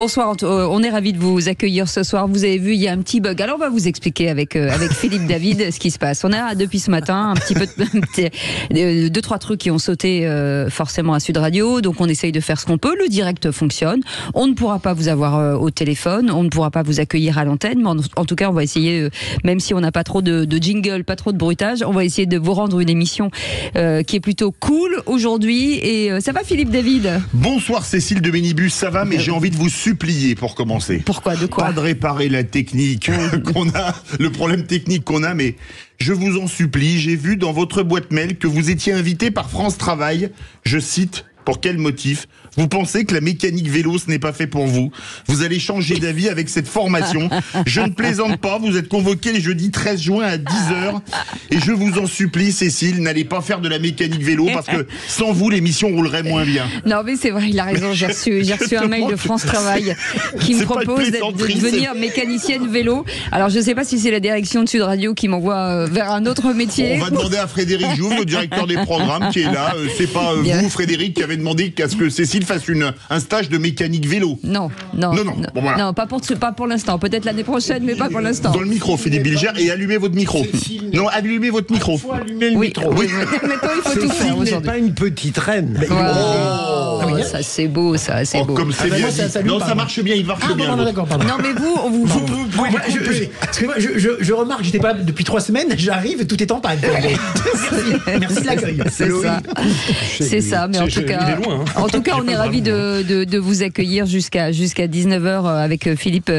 Bonsoir, on est ravis de vous accueillir ce soir. Vous avez vu, il y a un petit bug. Alors on va vous expliquer avec Philippe David ce qui se passe. On a depuis ce matin un petit peu deux trois trucs qui ont sauté forcément à Sud Radio. Donc on essaye de faire ce qu'on peut. Le direct fonctionne. On ne pourra pas vous avoir au téléphone. On ne pourra pas vous accueillir à l'antenne. Mais en tout cas, on va essayer, même si on n'a pas trop de jingle, pas trop de bruitage, on va essayer de vous rendre une émission qui est plutôt cool aujourd'hui. Et ça va, Philippe David? Bonsoir Cécile de Ménibus, ça va, mais j'ai envie de vous supplier pour commencer. Pourquoi? De quoi? Pas de réparer la technique qu'on a, le problème technique qu'on a, mais je vous en supplie, j'ai vu dans votre boîte mail que vous étiez invité par France Travail, je cite, pour quel motif? Vous pensez que la mécanique vélo, ce n'est pas fait pour vous? Vous allez changer d'avis avec cette formation. Je ne plaisante pas, vous êtes convoqué le jeudi 13 juin à 10h. Et je vous en supplie, Cécile, n'allez pas faire de la mécanique vélo, parce que sans vous, l'émission roulerait moins bien. Non, mais c'est vrai, il a raison. J'ai reçu un mail de France Travail qui me propose de devenir mécanicienne vélo. Alors, je ne sais pas si c'est la direction de Sud Radio qui m'envoie vers un autre métier. On va demander à Frédéric Jouve, le directeur des programmes, qui est là. C'est pas vous, Frédéric, qui avez demandé qu'à ce que Cécile fasse un stage de mécanique vélo. Non. Bon, voilà. Non, pas pour l'instant. Peut-être l'année prochaine, mais pas pour l'instant. Dans le micro, Philippe Bilger, et allumez votre micro. Non, allumez votre micro. Il faut allumer le micro. Oui. Maintenant, il faut tout faire Cécile n'est aujourd'hui. pas une petite reine. Ça, c'est beau, ça, c'est beau. Comme c'est bien dit. Non, ça marche bien, il marche bien. D'accord, pardon. Non, mais vous Je remarque, j'étais pas là depuis 3 semaines, j'arrive, tout est en panne. Merci de l'accueil. C'est ça, mais en tout cas, on est ravis de vous accueillir jusqu'à 19h avec Philippe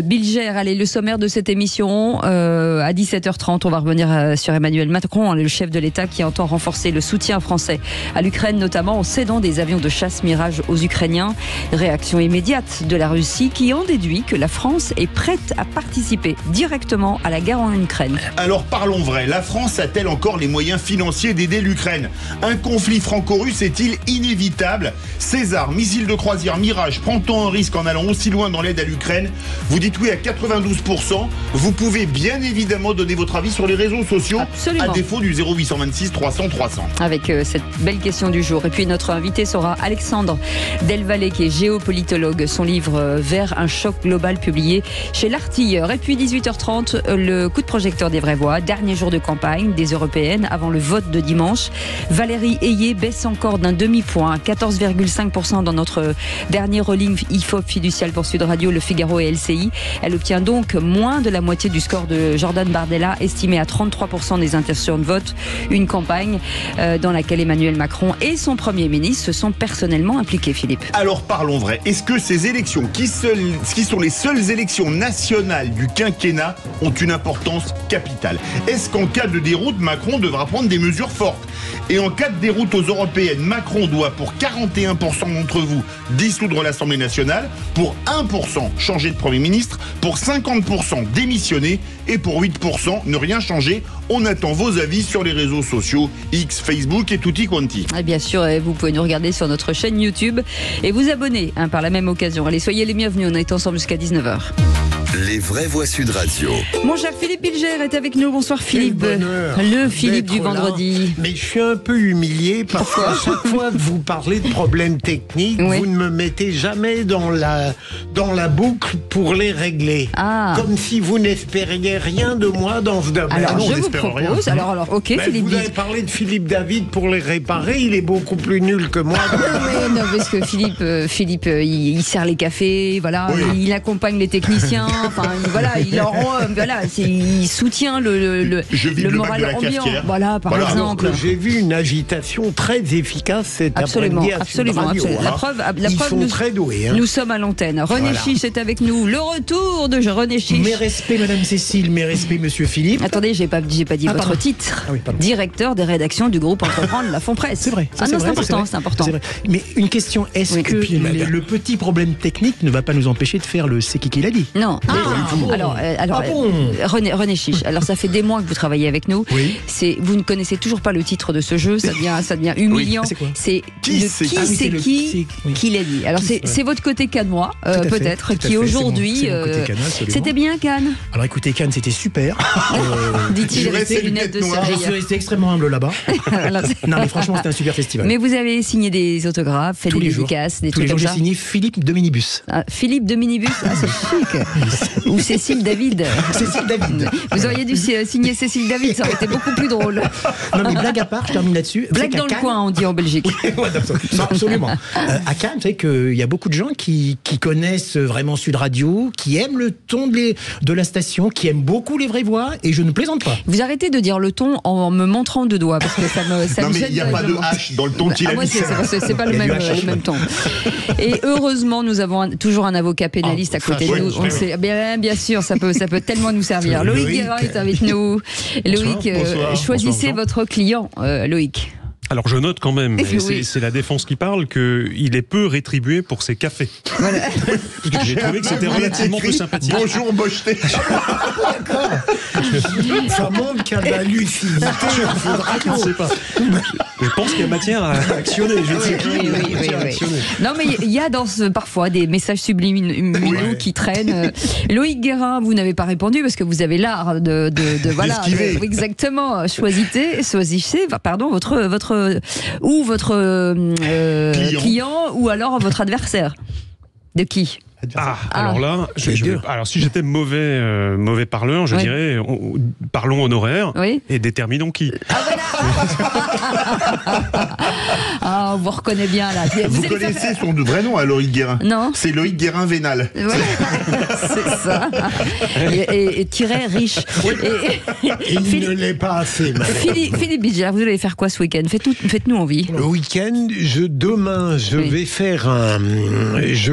Bilger. Allez, le sommaire de cette émission, à 17h30, on va revenir sur Emmanuel Macron, le chef de l'État qui entend renforcer le soutien français à l'Ukraine, notamment en cédant des avions de chasse Mirage aux Ukrainiens. Réaction immédiate de la Russie qui en déduit que la France est prête à participer directement à la guerre en Ukraine. Alors parlons vrai, la France a-t-elle encore les moyens financiers d'aider l'Ukraine? Un conflit franco-russe est-il inévitable? César, missile de croisière Mirage, prend-on un risque en allant aussi loin dans l'aide à l'Ukraine? Vous dites oui à 92%. Vous pouvez bien évidemment donner votre avis sur les réseaux sociaux. Absolument. À défaut du 0826 300 300. Avec cette belle question du jour. Et puis notre invité sera Alexandre Delvalle, qui est géopolitologue. Son livre Vers un choc global, publié chez L'Artilleur. Et puis 18h30, le coup de projecteur des vraies voix. Dernier jour de campagne des européennes avant le vote de dimanche. Valérie Ayé baisse encore d'un demi-point, 14,5% dans notre dernier rolling IFOP fiducial pour Sud Radio, Le Figaro et LCI. Elle obtient donc moins de la moitié du score de Jordan Bardella, estimé à 33% des intentions de vote. Une campagne dans laquelle Emmanuel Macron et son Premier ministre se sont personnellement impliqués, Philippe. Alors parlons vrai, est-ce que ces élections, qui sont les seules élections nationales du quinquennat, ont une importance capitale? Est-ce qu'en cas de déroute, Macron devra prendre des mesures fortes? Et en cas de déroute aux européennes, Macron doit, pour 41% d'entre vous, dissoudre l'Assemblée nationale, pour 1% changer de Premier ministre, pour 50% démissionner, et pour 8% ne rien changer. On attend vos avis sur les réseaux sociaux, X, Facebook et tutti quanti. Et bien sûr, vous pouvez nous regarder sur notre chaîne YouTube et vous abonner par la même occasion. Allez, soyez les bienvenus, on est ensemble jusqu'à 19h. Les vraies voix Sud Radio. Mon cher Philippe Bilger est avec nous. Bonsoir Philippe. Le Philippe du vendredi. Mais je suis un peu humilié parce qu'à chaque fois que vous parlez de problèmes techniques, vous ne me mettez jamais dans la boucle pour les régler. Comme si vous n'espériez rien de moi dans ce domaine. Alors je vous propose, alors ok Philippe. Vous avez parlé de Philippe David pour les réparer, il est beaucoup plus nul que moi. Non, parce que Philippe il sert les cafés, voilà, il accompagne les techniciens. Enfin, il soutient le moral ambiant. Voilà, par exemple. J'ai vu une agitation très efficace cet après-midi à Sud Radio. La preuve, ils sont très doués. Nous sommes à l'antenne. René Chiche est avec nous. Le retour de René Chiche. Mes respects, Madame Cécile, mes respects, Monsieur Philippe. Attendez, j'ai pas dit votre titre. Directeur des rédactions du groupe Entreprendre La Fond Presse. C'est vrai. C'est important. Mais une question, est-ce que le petit problème technique ne va pas nous empêcher de faire le c'est qui l'a dit? Non. René Chiche, alors ça fait des mois que vous travaillez avec nous. Oui. Vous ne connaissez toujours pas le titre de ce jeu, ça devient humiliant. Oui. C'est quoi? C'est qui l'a dit. Alors c'est votre côté cannois, peut-être, qui aujourd'hui. C'était bien Cannes. Alors écoutez, Cannes, c'était super. Dit-il avec ses lunettes de soleil. Je suis resté extrêmement humble là-bas. Non, mais franchement, c'était un super festival. Mais vous avez signé des autographes, fait des dédicaces, des trucs comme ça. J'ai signé Philippe de Minibus. Philippe de Minibus, c'est chic. Ou Cécile David. Cécile David. Vous auriez dû signer Cécile David, ça aurait été beaucoup plus drôle. Non, mais blague à part, je termine là-dessus. Blague dans le coin, on dit en Belgique. Non, absolument. À Cannes, vous savez qu'il y a beaucoup de gens qui connaissent vraiment Sud Radio, qui aiment le ton de la station, qui aiment beaucoup les vraies voix, et je ne plaisante pas. Vous arrêtez de dire le ton en me montrant deux doigts, parce que ça me non, mais il n'y a pas de H dans le ton qu'il a mis. C'est pas le même ton. Et heureusement, nous avons toujours un avocat pénaliste à côté de nous. On sait, bien sûr, ça peut tellement nous servir. Loïc Guérin est avec nous. Loïc, choisissez votre client, Loïc. Alors je note quand même, c'est la défense qui parle, qu'il est peu rétribué pour ses cafés. Voilà. J'ai trouvé que c'était relativement peu sympathique. Bonjour Bocheté. Ça montre qu'il y a de la lucidité. Je ne sais pas. Je pense qu'il y a matière à actionner. Non mais il y a parfois des messages subliminaux qui traînent. Loïc Guérin, vous n'avez pas répondu parce que vous avez l'art de voilà. Exactement. Choisissez, votre client ou alors votre adversaire. De qui? Alors là, alors si j'étais mauvais parleur, je dirais parlons honoraire et déterminons qui. On vous reconnaît bien là. Vous connaissez son vrai nom à Loïc Guérin? Non. C'est Loïc Guérin Vénal. Voilà. C'est ça. Et tiret riche. Et il ne l'est pas assez. Philippe Bidjar, vous allez faire quoi ce week-end? Faites-nous envie. Le week-end, demain, je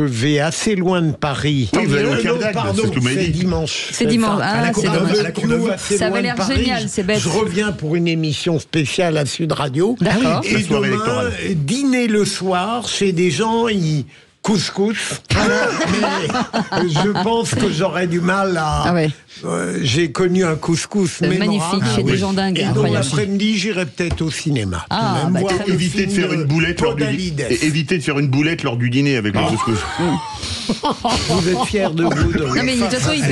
vais assez loin de Paris. Oui, vous allez au Cardac, c'est dimanche. C'est dimanche. C'est dommage. Ça avait l'air génial, c'est bête. Je reviens pour une émission spéciale à Sud Radio. D'accord. Et demain, dîner le soir chez des gens, couscous. Mais je pense que j'aurais du mal à... j'ai connu un couscous magnifique chez des gens dingues. Et donc l'après-midi, j'irai peut-être au cinéma. Évitez de faire une boulette lors du dîner avec le couscous. Vous êtes fiers de vous. Non mais de toute façon, il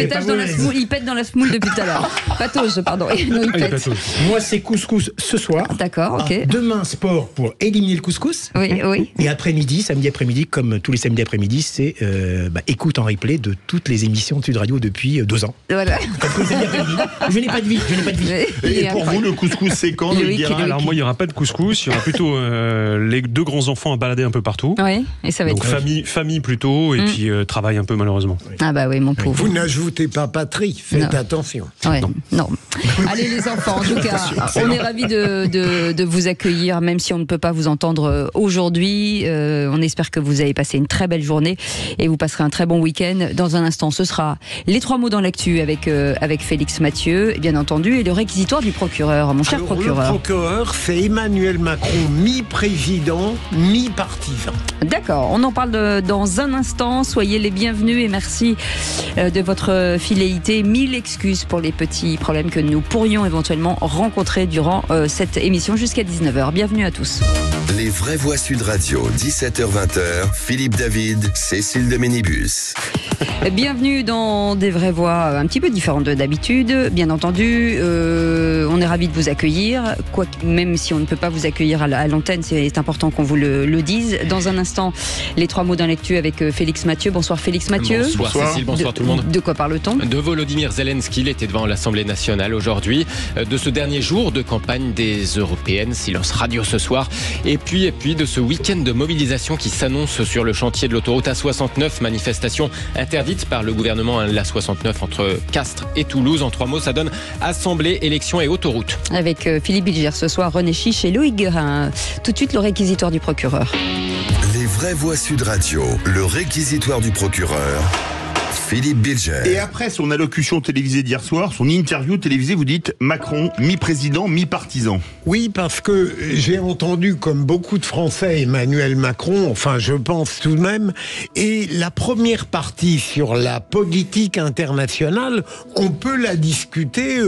pète dans la semoule depuis tout à l'heure. Patauge, pardon. Non, il pète. Moi, c'est couscous ce soir. D'accord, ok. Demain, sport pour éliminer le couscous. Oui. Et après-midi, samedi après-midi, comme tous les samedis après-midi, c'est écoute en replay de toutes les émissions de Sud Radio depuis 2 ans. Voilà. Je n'ai pas de vie. Et pour vous, le couscous, c'est quand? Alors moi, il n'y aura pas de couscous. Il y aura plutôt les 2 grands enfants à balader un peu partout. Oui, et ça va être... Donc famille plutôt, et puis travail un peu malheureusement. Ah bah oui, mon pauvre. Vous n'ajoutez pas patrie, faites attention. Non. Allez les enfants, en tout cas, on est ravis de vous accueillir, même si on ne peut pas vous entendre aujourd'hui. On espère que vous avez passé une très belle journée et vous passerez un très bon week-end. Dans un instant, ce sera les 3 mots dans l'actu avec Félix Mathieu, bien entendu, et le réquisitoire du procureur, mon cher procureur. Le procureur, c'est Emmanuel Macron, mi-président, mi-partisan. D'accord, on en parle dans un instant. Soyez les bienvenus et merci de votre fidélité. 1000 excuses pour les petits problèmes que nous pourrions éventuellement rencontrer durant cette émission jusqu'à 19h. Bienvenue à tous. Les vraies voix Sud Radio, 17h-20h, Philippe David, Cécile de Minibus. Bienvenue dans des vraies voix un petit peu différentes d'habitude, bien entendu. On est ravis de vous accueillir, même si on ne peut pas vous accueillir à l'antenne, c'est important qu'on vous le dise. Dans un instant, les 3 mots dans l'actu avec Félix Mathieu. Bonsoir Félix Mathieu. Bonsoir Cécile, bonsoir tout le monde. De quoi parle-t-on? De Volodymyr Zelensky, il était devant l'Assemblée nationale aujourd'hui, de ce dernier jour de campagne des Européennes, silence radio ce soir, et puis de ce week-end de mobilisation qui s'annonce sur le chantier de l'autoroute A69, manifestation interdite par le gouvernement, l'A69 entre Castres et Toulouse. En 3 mots, ça donne Assemblée, élections et autoroute. Avec Philippe Bidjar ce soir, René Chiche et Loïc Guérin. Tout de suite, le réquisitoire du procureur. Les vraies voix Sud Radio, le réquisitoire du procureur. Philippe Bilger. Et après son allocution télévisée d'hier soir, son interview télévisée, vous dites Macron, mi-président, mi-partisan. Oui, parce que j'ai entendu, comme beaucoup de Français, Emmanuel Macron, enfin je pense tout de même, et la première partie sur la politique internationale, on peut la discuter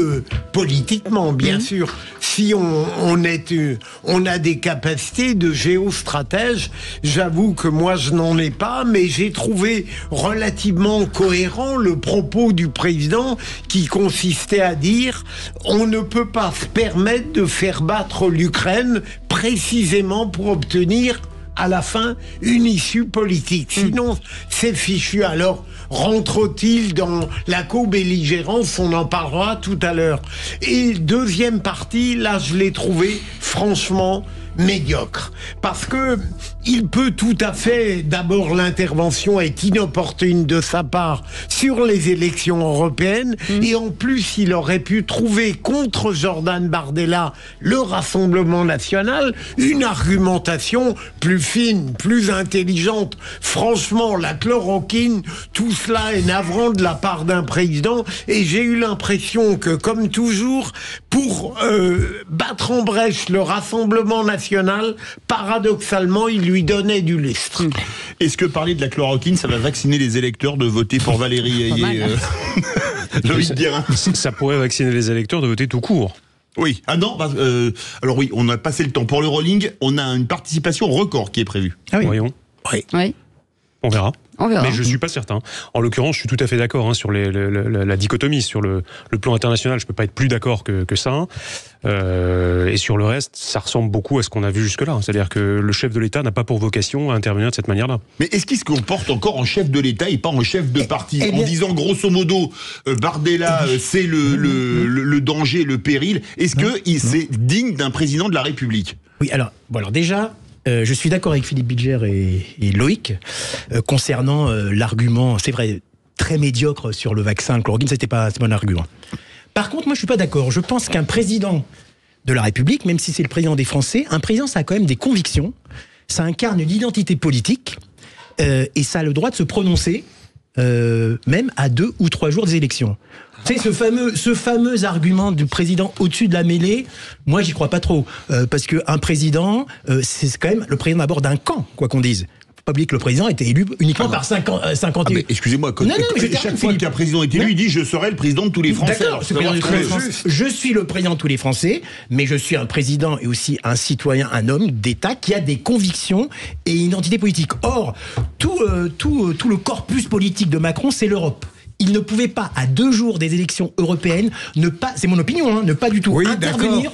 politiquement, bien sûr. Si on a des capacités de géostratège, j'avoue que moi je n'en ai pas, mais j'ai trouvé relativement cohérent le propos du président qui consistait à dire on ne peut pas se permettre de faire battre l'Ukraine précisément pour obtenir à la fin une issue politique. Sinon, c'est fichu. Alors, rentre-t-il dans la co-belligérance? On en parlera tout à l'heure. Et deuxième partie, là, je l'ai trouvé franchement médiocre. Parce que il peut tout à fait, d'abord l'intervention est inopportune de sa part sur les élections européennes, et en plus il aurait pu trouver contre Jordan Bardella, le Rassemblement national, une argumentation plus fine, plus intelligente. Franchement, la chloroquine, tout cela est navrant de la part d'un président, et j'ai eu l'impression que, comme toujours, pour battre en brèche le Rassemblement national, paradoxalement, il lui donnait du lustre. Est-ce que parler de la chloroquine, ça va vacciner les électeurs de voter pour Valérie Ayé? Loïc Guérin. Ça pourrait vacciner les électeurs de voter tout court. Oui. Ah non, alors oui, on a passé le temps. Pour le rolling, on a une participation record qui est prévue. Ah oui. Voyons. Oui. On verra. Mais je ne suis pas certain. En l'occurrence, je suis tout à fait d'accord sur la dichotomie. Sur le plan international, je ne peux pas être plus d'accord que ça. Et sur le reste, ça ressemble beaucoup à ce qu'on a vu jusque-là. C'est-à-dire que le chef de l'État n'a pas pour vocation à intervenir de cette manière-là. Mais est-ce qu'il se comporte encore en chef de l'État et pas en chef de parti, en disant grosso modo, Bardella, c'est le danger, le péril. Est-ce que c'est digne d'un président de la République? Oui, alors déjà... je suis d'accord avec Philippe Bilger et Loïc concernant l'argument, c'est vrai, très médiocre sur le vaccin, le chloroquine, c'est pas un argument. Par contre, moi je suis pas d'accord. Je pense qu'un président de la République, même si c'est le président des Français, un président ça a quand même des convictions, ça incarne une identité politique et ça a le droit de se prononcer même à 2 ou 3 jours des élections. Tu sais, ce fameux argument du président au-dessus de la mêlée, moi j'y crois pas trop. Parce qu'un président, c'est quand même le président d'abord d'un camp, quoi qu'on dise. Faut pas oublier que le président était élu uniquement par 51. Excusez-moi, chaque fois qu'un président est élu, il dit je serai le président de tous les Français. D'accord, je suis le président de tous les Français, mais je suis un président et aussi un citoyen, un homme d'État qui a des convictions et une identité politique. Or, tout le corpus politique de Macron, c'est l'Europe. Il ne pouvait pas, à 2 jours des élections européennes, c'est mon opinion, ne pas du tout intervenir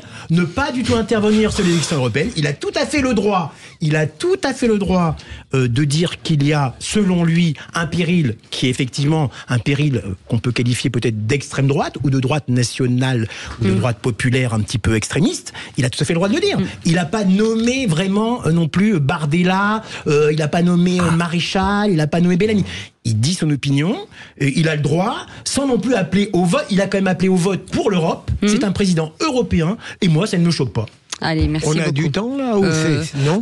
sur les élections européennes. Il a tout à fait le droit de dire qu'il y a, selon lui, un péril qui est effectivement un péril qu'on peut qualifier peut-être d'extrême droite ou de droite nationale ou de droite populaire un petit peu extrémiste. Il a tout à fait le droit de le dire. Il n'a pas nommé vraiment non plus Bardella, il n'a pas nommé Maréchal, il n'a pas nommé Bellamy. Il dit son opinion, il a le droit, sans non plus appeler au vote. Il a quand même appelé au vote pour l'Europe. C'est un président européen, et moi, ça ne me choque pas. Allez, merci beaucoup. On a du temps là ou non,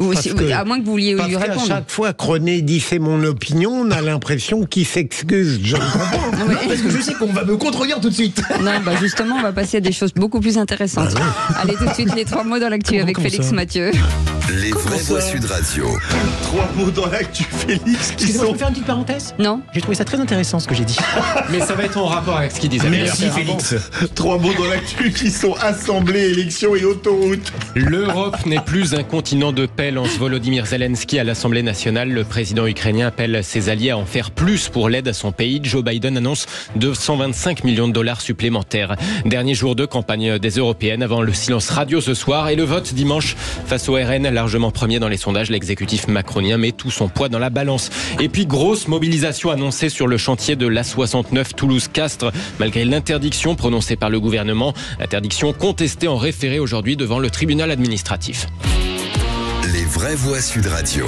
à moins que vous vouliez lui répondre. À chaque fois que René dit c'est mon opinion, on a l'impression qu'il s'excuse. Je ne comprends pas. Non, parce que je sais qu'on va me contredire tout de suite. Non, justement, on va passer à des choses beaucoup plus intéressantes. Allez, tout de suite, les 3 mots dans l'actu avec Félix Mathieu. Les vraies voix Sud Radio. 3 mots dans l'actu, Félix. Excusez-moi, je peux faire une petite parenthèse? Non. J'ai trouvé ça très intéressant ce que j'ai dit. Mais ça va être en rapport avec ce qu'il disait. Merci Félix. 3 mots dans l'actu qui sont assemblées, élections et autoroutes. L'Europe n'est plus un continent de paix, lance Volodymyr Zelensky à l'Assemblée nationale. Le président ukrainien appelle ses alliés à en faire plus pour l'aide à son pays. Joe Biden annonce 225 millions de dollars supplémentaires. Dernier jour de campagne des Européennes avant le silence radio ce soir et le vote dimanche face au RN, largement premier dans les sondages. L'exécutif macronien met tout son poids dans la balance. Et puis grosse mobilisation annoncée sur le chantier de l'A69 Toulouse-Castres malgré l'interdiction prononcée par le gouvernement. Interdiction contestée en référé aujourd'hui devant le tribunal administratif. Les vraies voix Sud Radio.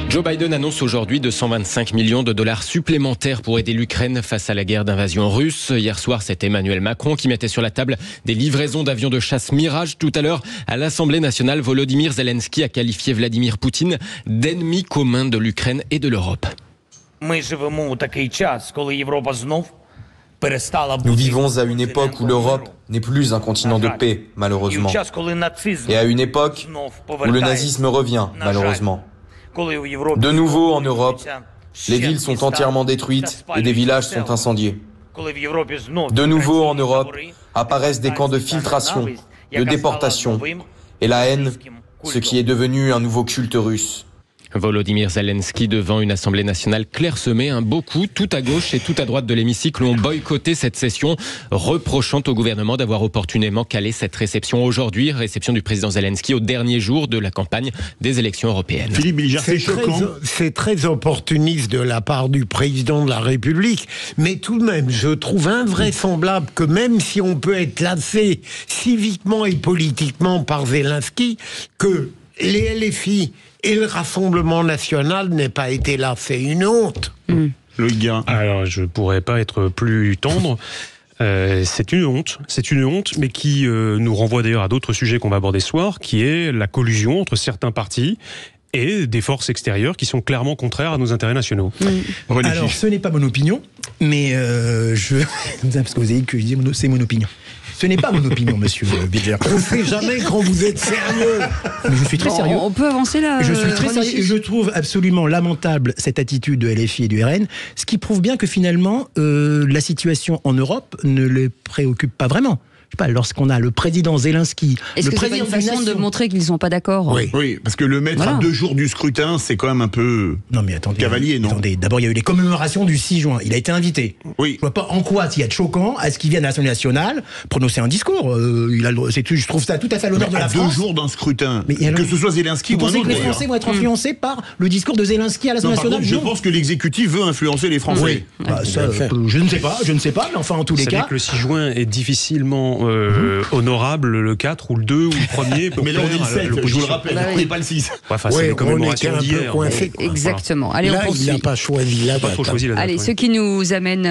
Joe Biden annonce aujourd'hui 225 millions de dollars supplémentaires pour aider l'Ukraine face à la guerre d'invasion russe. Hier soir, c'est Emmanuel Macron qui mettait sur la table des livraisons d'avions de chasse Mirage. Tout à l'heure, à l'Assemblée nationale, Volodymyr Zelensky a qualifié Vladimir Poutine d'ennemi commun de l'Ukraine et de l'Europe. Nous vivons à une époque où l'Europe n'est plus un continent de paix, malheureusement. Et à une époque où le nazisme revient, malheureusement. De nouveau en Europe, les villes sont entièrement détruites et des villages sont incendiés. De nouveau en Europe, apparaissent des camps de filtration, de déportation, et la haine, ce qui est devenu un nouveau culte russe. Volodymyr Zelensky devant une assemblée nationale clairsemée. Beaucoup, tout à gauche et tout à droite de l'hémicycle, ont boycotté cette session, reprochant au gouvernement d'avoir opportunément calé cette réception aujourd'hui, réception du président Zelensky au dernier jour de la campagne des élections européennes. Philippe Bilger, c'est choquant. C'est très opportuniste de la part du président de la République, mais tout de même, je trouve invraisemblable que même si on peut être lassé civiquement et politiquement par Zelensky, que les LFI et le Rassemblement national n'aient pas été là. C'est une honte. Loïc Guérin. Alors, je pourrais pas être plus tendre. C'est une honte, mais qui nous renvoie d'ailleurs à d'autres sujets qu'on va aborder ce soir, qui est la collusion entre certains partis et des forces extérieures qui sont clairement contraires à nos intérêts nationaux. Alors, ce n'est pas mon opinion, mais parce que vous avez dit que je disais c'est mon opinion. Ce n'est pas mon opinion, monsieur Bilger. On ne sait jamais quand vous êtes sérieux. Mais je suis très sérieux. On peut avancer là. Je suis très sérieux et je trouve absolument lamentable cette attitude de LFI et du RN, ce qui prouve bien que finalement, la situation en Europe ne les préoccupe pas vraiment. Je sais pas, lorsqu'on a le président Zelensky, est-ce que c'est pas une façon de montrer qu'ils ne sont pas d'accord? Oui, parce que le mettre à 2 jours du scrutin, c'est quand même un peu cavalier, non? Attendez, d'abord il y a eu les commémorations du 6 juin, il a été invité. Oui. Je vois pas en quoi il y a de choquant à ce qu'il vienne à l'Assemblée nationale prononcer un discours. Je trouve ça tout à fait à l'honneur de la France. 2 jours d'un scrutin, que ce soit Zelensky ou un autre. Vous pensez que les Français vont être influencés par le discours de Zelensky à l'Assemblée nationale? Je pense que l'exécutif veut influencer les Français. Je ne sais pas, mais enfin en tous les cas. Vous savez que le 6 juin est difficilement honorable, le 4 ou le 2 ou le 1er. Mais là on est le 7, je vous le rappelle, on n'est pas le 6. C'est les commémorations d'hier. Exactement. Allez, là, il n'a pas choisi la date. Allez, ce qui nous amène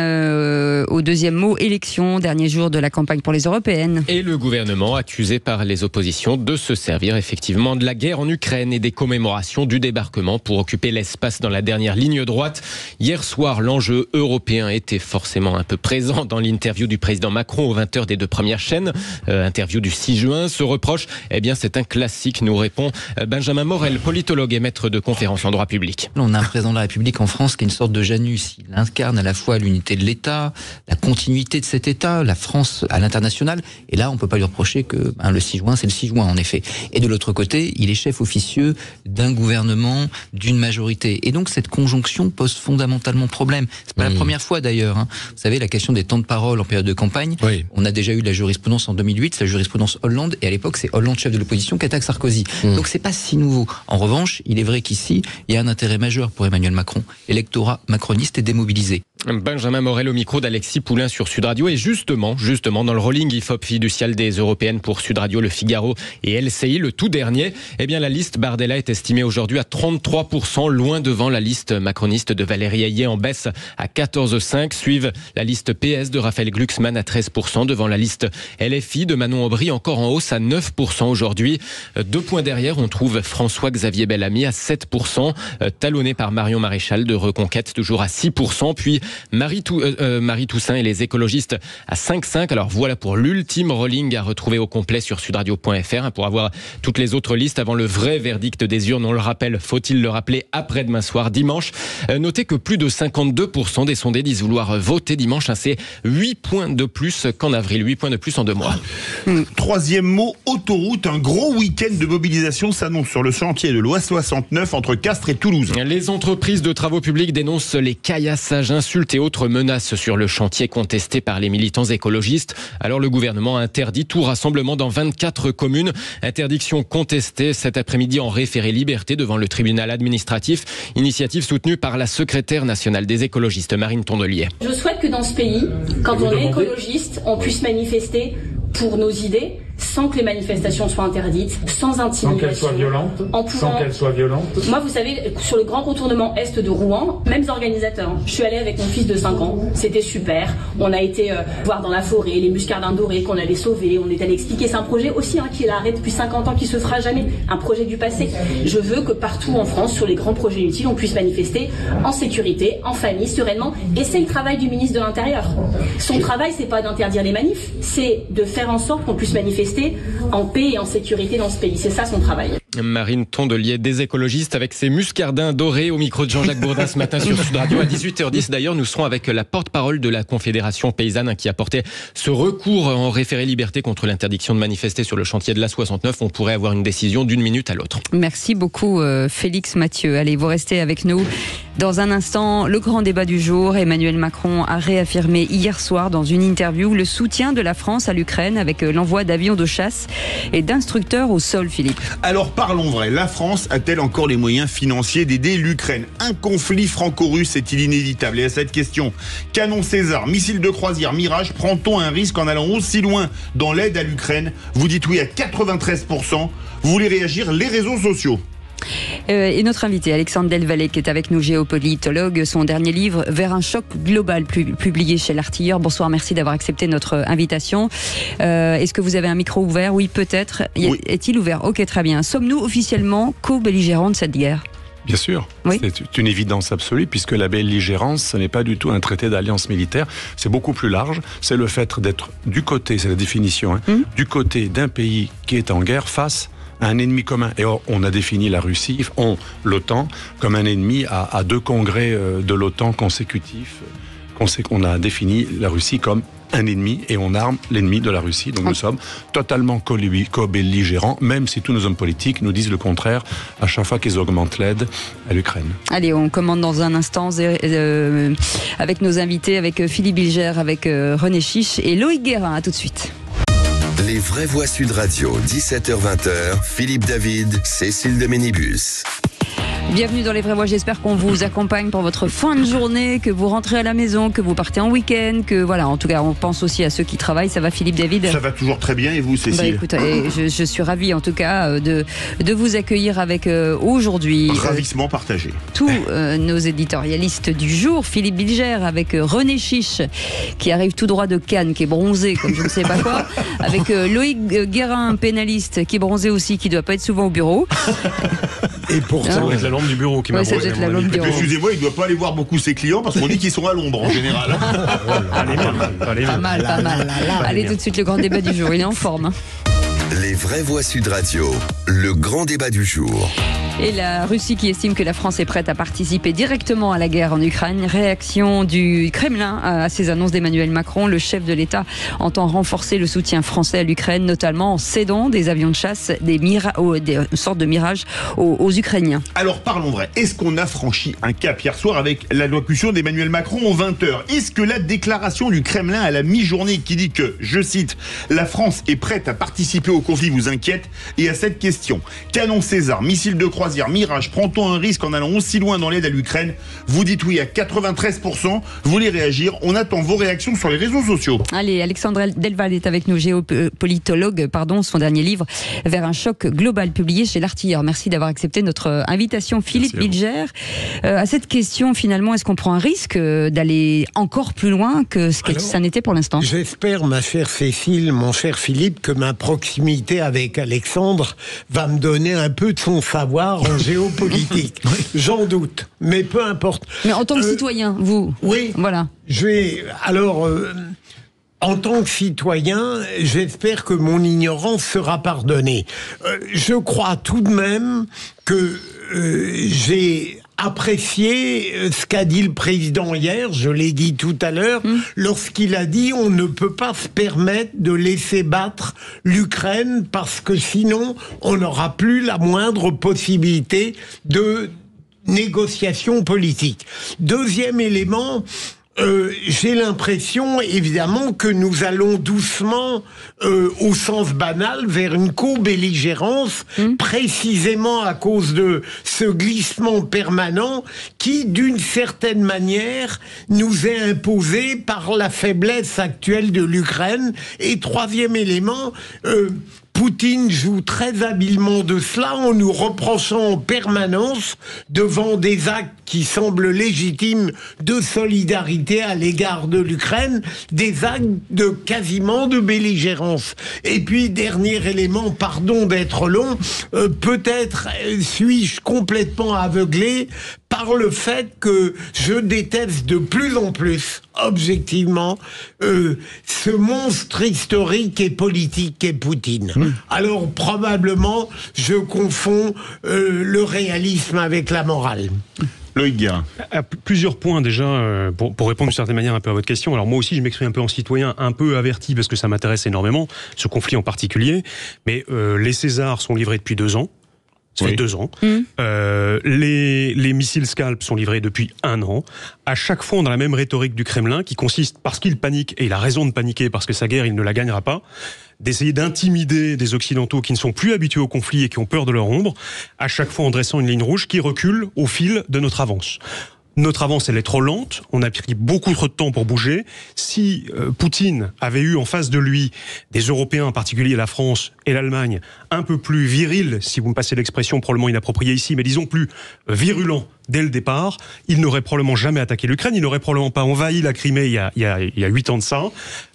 au deuxième mot, élection, dernier jour de la campagne pour les européennes. Et le gouvernement, accusé par les oppositions de se servir effectivement de la guerre en Ukraine et des commémorations du débarquement pour occuper l'espace dans la dernière ligne droite. Hier soir, l'enjeu européen était forcément un peu présent dans l'interview du président Macron aux 20h des 2 premières chaînes. Interview du 6 juin. Ce reproche, c'est un classique, nous répond Benjamin Morel, politologue et maître de conférences en droit public. On a un président de la République en France qui est une sorte de Janus. Il incarne à la fois l'unité de l'État, la continuité de cet État, la France à l'international. Et là, on ne peut pas lui reprocher que le 6 juin, c'est le 6 juin, en effet. Et de l'autre côté, il est chef officieux d'un gouvernement, d'une majorité. Et donc, cette conjonction pose fondamentalement problème. C'est pas la première fois, d'ailleurs. Vous savez, la question des temps de parole en période de campagne. Oui. On a déjà eu la jurisprudence en 2008, la jurisprudence Hollande, et à l'époque, c'est Hollande, chef de l'opposition, qui attaque Sarkozy. Donc, c'est pas si nouveau. En revanche, il est vrai qu'ici, il y a un intérêt majeur pour Emmanuel Macron. L'électorat macroniste est démobilisé. Benjamin Morel au micro d'Alexis Poulain sur Sud Radio. Et justement, dans le rolling IFOP fiducial des Européennes pour Sud Radio, Le Figaro et LCI, le tout dernier, la liste Bardella est estimée aujourd'hui à 33%, loin devant la liste macroniste de Valérie Ayé en baisse à 14,5%. Suivent la liste PS de Raphaël Glucksmann à 13%, devant la liste LFI de Manon Aubry encore en hausse à 9% aujourd'hui. 2 points derrière, on trouve François-Xavier Bellamy à 7%, talonné par Marion Maréchal de Reconquête toujours à 6%, puis Marie Toussaint et les écologistes à 5,5%. Alors voilà pour l'ultime rolling à retrouver au complet sur sudradio.fr pour avoir toutes les autres listes avant le vrai verdict des urnes. On le rappelle, faut-il le rappeler, après-demain soir, dimanche. Notez que plus de 52% des sondés disent vouloir voter dimanche. C'est 8 points de plus qu'en avril, 8 points de plus en 2 mois. Troisième mot, autoroute. Un gros week-end de mobilisation s'annonce sur le chantier de l'Ouest 69 entre Castres et Toulouse. Les entreprises de travaux publics dénoncent les caillassages, insultes et autres menaces sur le chantier contesté par les militants écologistes. Alors le gouvernement a interdit tout rassemblement dans 24 communes. Interdiction contestée cet après-midi en référé liberté devant le tribunal administratif. Initiative soutenue par la secrétaire nationale des écologistes, Marine Tondelier. Je souhaite que dans ce pays, quand on est écologiste, on puisse manifester pour nos idées sans que les manifestations soient interdites, sans intimidation. Sans qu'elles soient violentes. Moi, vous savez, sur le grand contournement est de Rouen, mêmes organisateurs. Je suis allée avec mon fils de 5 ans, c'était super. On a été voir dans la forêt les muscardins dorés qu'on allait sauver, on est allé expliquer. C'est un projet aussi qui est l'arrêt depuis 50 ans, qui se fera jamais. Un projet du passé. Je veux que partout en France, sur les grands projets utiles, on puisse manifester en sécurité, en famille, sereinement. Et c'est le travail du ministre de l'Intérieur. Son travail, c'est pas d'interdire les manifs, c'est de faire en sorte qu'on puisse manifester en paix et en sécurité dans ce pays. C'est ça son travail. Marine Tondelier, des écologistes, avec ses muscardins dorés au micro de Jean-Jacques Bourdin ce matin sur Sud Radio à 18h10. D'ailleurs, nous serons avec la porte-parole de la Confédération paysanne qui a porté ce recours en référé liberté contre l'interdiction de manifester sur le chantier de l'A69. On pourrait avoir une décision d'une minute à l'autre. Merci beaucoup Félix Mathieu. Allez, vous restez avec nous. Dans un instant, le grand débat du jour. Emmanuel Macron a réaffirmé hier soir dans une interview le soutien de la France à l'Ukraine avec l'envoi d'avions de chasse et d'instructeurs au sol, Philippe. Alors parlons vrai, la France a-t-elle encore les moyens financiers d'aider l'Ukraine? Un conflit franco-russe est-il inévitable? Et à cette question, canon César, missiles de croisière, Mirage, prend-on un risque en allant aussi loin dans l'aide à l'Ukraine? Vous dites oui à 93%. Vous voulez réagir? Les réseaux sociaux. Et notre invité Alexandre Delvalle qui est avec nous, géopolitologue, son dernier livre Vers un choc global publié chez l'Artilleur. Bonsoir, merci d'avoir accepté notre invitation. Est-ce que vous avez un micro ouvert? Oui, peut-être. Oui. Est-il ouvert? Ok, très bien. Sommes-nous officiellement co-belligérants de cette guerre? Bien sûr, oui. C'est une évidence absolue puisque la belligérance, ce n'est pas du tout un traité d'alliance militaire, c'est beaucoup plus large, c'est le fait d'être du côté, c'est la définition, du côté d'un pays qui est en guerre face à un ennemi commun. Et on a défini la Russie, l'OTAN, comme un ennemi à 2 congrès de l'OTAN consécutifs. On a défini la Russie comme un ennemi et on arme l'ennemi de la Russie. Donc nous sommes totalement co-belligérants, même si tous nos hommes politiques nous disent le contraire à chaque fois qu'ils augmentent l'aide à l'Ukraine. Allez, on commande dans un instant avec nos invités, avec Philippe Bilger, avec René Chiche et Loïc Guérin. À tout de suite. Les vraies voix Sud Radio, 17h-20h, Philippe David, Cécile de Ménibus. Bienvenue dans Les Vraies Voix, j'espère qu'on vous accompagne pour votre fin de journée, que vous rentrez à la maison, que vous partez en week-end, que voilà, en tout cas on pense aussi à ceux qui travaillent. Ça va Philippe David? Ça va toujours très bien et vous Cécile? Écoutez, je suis ravie en tout cas de vous accueillir avec aujourd'hui. Ravissement partagé. Tous nos éditorialistes du jour, Philippe Bilger avec René Chiche qui arrive tout droit de Cannes, qui est bronzé comme je ne sais pas quoi, avec Loïc Guérin, pénaliste, qui est bronzé aussi, qui ne doit pas être souvent au bureau. Et pourtant, c'est la lampe du bureau qui m'a bronzé. Excusez-moi, il ne doit pas aller voir beaucoup ses clients parce qu'on dit qu'ils sont à l'ombre en général. Pas mal. Allez, tout de suite, le grand débat du jour. Il est en forme. Les vraies voix Sud Radio, le grand débat du jour. Et la Russie qui estime que la France est prête à participer directement à la guerre en Ukraine. Réaction du Kremlin à ces annonces d'Emmanuel Macron. Le chef de l'État entend renforcer le soutien français à l'Ukraine, notamment en cédant des avions de chasse, des sortes de Mirage aux Ukrainiens. Alors parlons vrai. Est-ce qu'on a franchi un cap hier soir avec l'allocution d'Emmanuel Macron aux 20h? Est-ce que la déclaration du Kremlin à la mi-journée qui dit que, je cite, la France est prête à participer au conflit vous inquiète? Et à cette question, canon César, missiles de croisière, Mirage, prend-on un risque en allant aussi loin dans l'aide à l'Ukraine? Vous dites oui à 93%. Vous voulez réagir? On attend vos réactions sur les réseaux sociaux. Allez, Alexandre Delvalle est avec nous, géopolitologue, son dernier livre Vers un choc global publié chez l'Artilleur. Merci d'avoir accepté notre invitation. Philippe Bilger, à cette question finalement, est-ce qu'on prend un risque d'aller encore plus loin que ce que ça n'était pour l'instant? J'espère, ma chère Cécile, mon cher Philippe, que ma proximité avec Alexandre va me donner un peu de son savoir en géopolitique. J'en doute, mais peu importe. Mais en tant que citoyen, vous? Oui. Voilà. En tant que citoyen, j'espère que mon ignorance sera pardonnée. Je crois tout de même que j'ai apprécié ce qu'a dit le président hier, je l'ai dit tout à l'heure, lorsqu'il a dit on ne peut pas se permettre de laisser battre l'Ukraine parce que sinon on n'aura plus la moindre possibilité de négociation politique. Deuxième élément, J'ai l'impression, évidemment, que nous allons doucement, au sens banal, vers une co-belligérance, précisément à cause de ce glissement permanent qui, d'une certaine manière, nous est imposé par la faiblesse actuelle de l'Ukraine. Et troisième élément, Poutine joue très habilement de cela en nous reprochant en permanence, devant des actes qui semblent légitimes de solidarité à l'égard de l'Ukraine, des actes quasiment de belligérance. Et puis, dernier élément, pardon d'être long, peut-être suis-je complètement aveuglé par le fait que je déteste de plus en plus, objectivement, ce monstre historique et politique qu'est Poutine. Alors, probablement, je confonds le réalisme avec la morale. Loïc Guérin. À plusieurs points déjà, pour répondre d'une certaine manière un peu à votre question. Alors moi aussi, je m'exprime un peu en citoyen, un peu averti, parce que ça m'intéresse énormément, ce conflit en particulier. Mais les Césars sont livrés depuis 2 ans. Ça fait 2 ans. Les missiles Scalp sont livrés depuis 1 an. À chaque fois, on a la même rhétorique du Kremlin qui consiste, parce qu'il panique, et il a raison de paniquer, parce que sa guerre, il ne la gagnera pas, d'essayer d'intimider des Occidentaux qui ne sont plus habitués au conflit et qui ont peur de leur ombre, à chaque fois en dressant une ligne rouge qui recule au fil de notre avance. Notre avance, elle est trop lente, on a pris beaucoup trop de temps pour bouger. Si Poutine avait eu en face de lui des Européens, en particulier la France et l'Allemagne, un peu plus virils, si vous me passez l'expression probablement inappropriée ici, mais disons plus virulents dès le départ, il n'aurait probablement jamais attaqué l'Ukraine, il n'aurait probablement pas envahi la Crimée il y a 8 ans de ça,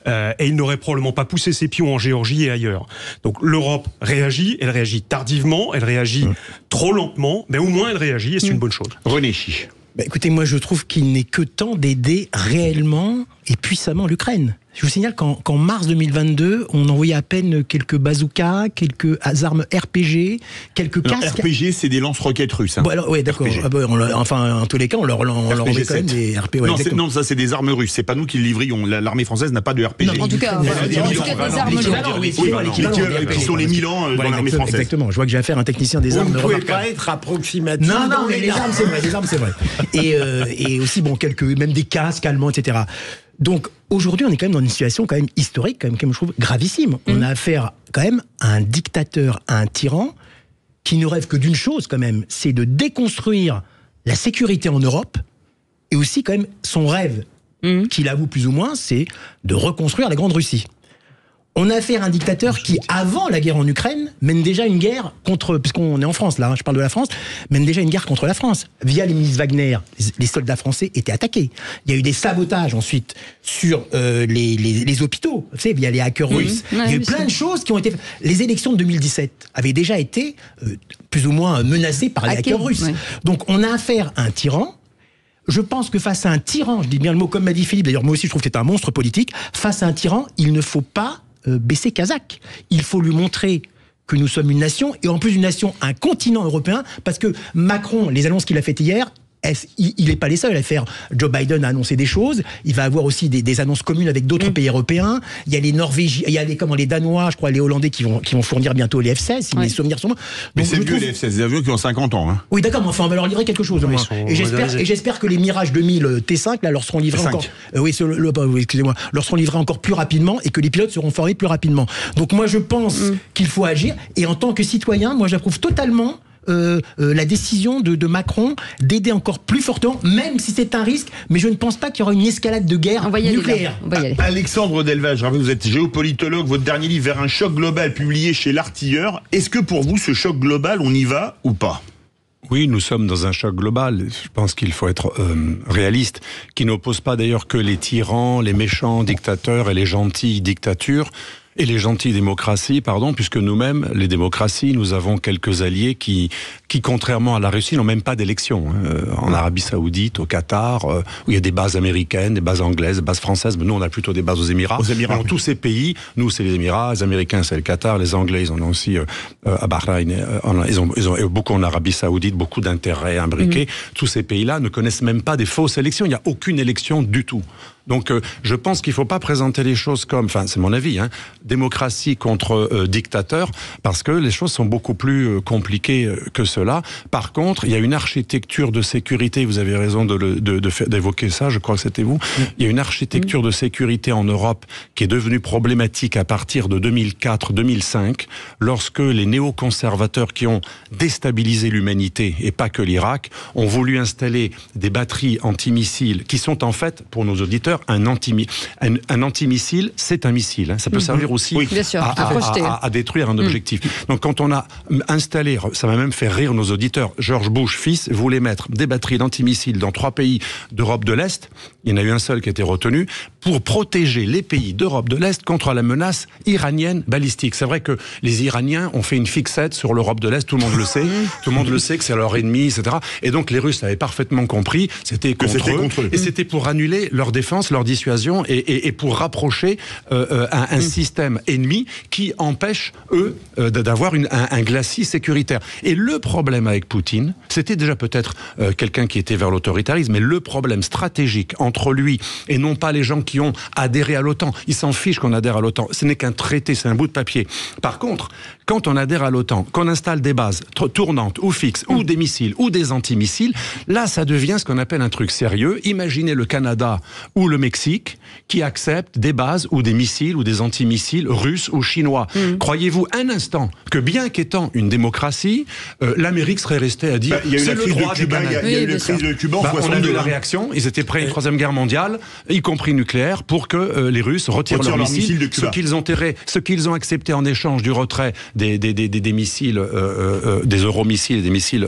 et il n'aurait probablement pas poussé ses pions en Géorgie et ailleurs. Donc l'Europe réagit, elle réagit tardivement, elle réagit trop lentement, mais au moins elle réagit et c'est une bonne chose. René Chi. Écoutez, moi je trouve qu'il n'est que temps d'aider réellement et puissamment l'Ukraine. Je vous signale qu'en mars 2022, on envoyait à peine quelques bazookas, quelques armes RPG, quelques casques. RPG, c'est des lance-roquettes russes. Hein. Bon, alors, ouais, d'accord. Enfin, en tous les cas, on leur envoie quand même des RPG. Ouais, non, ça c'est des armes russes. C'est pas nous qui le livrions. L'armée française n'a pas de RPG. Non, en tout cas, des armes qui sont les Milan dans l'armée française. Exactement. Je vois que j'ai affaire à un technicien des armes. Vous ne pouvez pas être approximatif. Non, mais les armes, c'est vrai. Les armes, c'est vrai. Et aussi, bon, même des casques allemands, etc. Donc aujourd'hui, on est quand même dans une situation quand même historique, quand même, je trouve gravissime. On a affaire quand même à un dictateur, à un tyran qui ne rêve que d'une chose quand même, c'est de déconstruire la sécurité en Europe et aussi quand même son rêve, qu'il avoue plus ou moins, c'est de reconstruire la Grande Russie. On a affaire à un dictateur qui, avant la guerre en Ukraine, mène déjà une guerre contre, puisqu'on est en France là, je parle de la France, mène déjà une guerre contre la France. Via les milices Wagner, les soldats français étaient attaqués. Il y a eu des sabotages ensuite sur les hôpitaux, vous savez, via les hackers russes. Il y a eu plein de choses qui ont été... Les élections de 2017 avaient déjà été plus ou moins menacées par les hackers russes. Donc on a affaire à un tyran. Je pense que face à un tyran, je dis bien le mot comme m'a dit Philippe, d'ailleurs moi aussi je trouve que c'est un monstre politique, face à un tyran, il ne faut pas baisser Kazakh. Il faut lui montrer que nous sommes une nation, et en plus une nation, un continent européen, parce que Macron, les annonces qu'il a faites hier, il n'est pas les seuls à faire. Joe Biden a annoncé des choses. Il va avoir aussi des annonces communes avec d'autres pays européens. Il y a les Norvégiens, il y a les Danois, je crois, les Hollandais qui vont fournir bientôt les F-16, si mes souvenirs sont bons. Mais c'est vieux les F-16, des avions qui ont 50 ans. Hein. Oui, d'accord, mais enfin, on va leur livrer quelque chose. Et j'espère que les Mirage 2000 T5 là, leur seront livrés encore. Excusez-moi, leur seront livrés encore plus rapidement et que les pilotes seront formés plus rapidement. Donc moi, je pense qu'il faut agir. Et en tant que citoyen, moi, j'approuve totalement la décision de Macron d'aider encore plus fortement, même si c'est un risque, mais je ne pense pas qu'il y aura une escalade de guerre nucléaire. Alexandre Delvage, vous êtes géopolitologue, votre dernier livre Vers un choc global publié chez L'Artilleur. Est-ce que pour vous, ce choc global, on y va ou pas ? Oui, nous sommes dans un choc global. Je pense qu'il faut être réaliste, qui n'oppose pas d'ailleurs que les tyrans, les méchants dictateurs et les gentilles dictatures. Et les gentilles démocraties, puisque nous-mêmes, les démocraties, nous avons quelques alliés qui contrairement à la Russie, n'ont même pas d'élection. En Arabie Saoudite, au Qatar, où il y a des bases américaines, des bases anglaises, des bases françaises, mais nous, on a plutôt des bases aux Émirats. Alors, tous ces pays, nous, c'est les Émirats, les Américains, c'est le Qatar, les Anglais, ils en ont aussi à Bahreïn, ils ont beaucoup en Arabie Saoudite, beaucoup d'intérêts imbriqués. Tous ces pays-là ne connaissent même pas des fausses élections. Il n'y a aucune élection du tout. Donc je pense qu'il ne faut pas présenter les choses comme, enfin c'est mon avis, démocratie contre dictateur, parce que les choses sont beaucoup plus compliquées que cela. Par contre, il y a une architecture de sécurité, vous avez raison d'évoquer ça, je crois que c'était vous, il y a une architecture de sécurité en Europe qui est devenue problématique à partir de 2004-2005, lorsque les néoconservateurs qui ont déstabilisé l'humanité, et pas que l'Irak, ont voulu installer des batteries antimissiles, qui sont en fait, pour nos auditeurs, un antimissile, c'est un missile. Ça peut servir aussi à détruire un objectif. Donc quand on a installé, ça m'a même fait rire nos auditeurs, George Bush, fils, voulait mettre des batteries d'antimissiles dans 3 pays d'Europe de l'Est, il y en a eu un seul qui a été retenu, pour protéger les pays d'Europe de l'Est contre la menace iranienne balistique. C'est vrai que les Iraniens ont fait une fixette sur l'Europe de l'Est, tout le monde le sait, tout le monde le sait que c'est leur ennemi, etc. Et donc les Russes avaient parfaitement compris, c'était contre eux, et c'était pour annuler leur défense, leur dissuasion, et pour rapprocher un système ennemi qui empêche, eux, d'avoir un glacis sécuritaire. Et le problème avec Poutine, c'était déjà peut-être quelqu'un qui était vers l'autoritarisme, mais le problème stratégique entre lui et non pas les gens qui ont adhéré à l'OTAN, ils s'en fichent qu'on adhère à l'OTAN, ce n'est qu'un traité, c'est un bout de papier. Par contre, quand on adhère à l'OTAN, qu'on installe des bases tournantes ou fixes, ou des missiles, ou des antimissiles, là ça devient ce qu'on appelle un truc sérieux. Imaginez le Canada ou le Mexique qui acceptent des bases ou des missiles ou des antimissiles russes ou chinois. Croyez-vous un instant que bien qu'étant une démocratie, l'Amérique serait restée à dire c'est le droit des Canadiens. Il y a eu la crise de Cuba en 62. On a vu la réaction, ils étaient prêts à une 3e guerre mondiale, y compris nucléaire, pour que les Russes retirent leurs missiles de Cuba. Ce qu'ils ont accepté en échange du retrait des missiles, des euromissiles et des missiles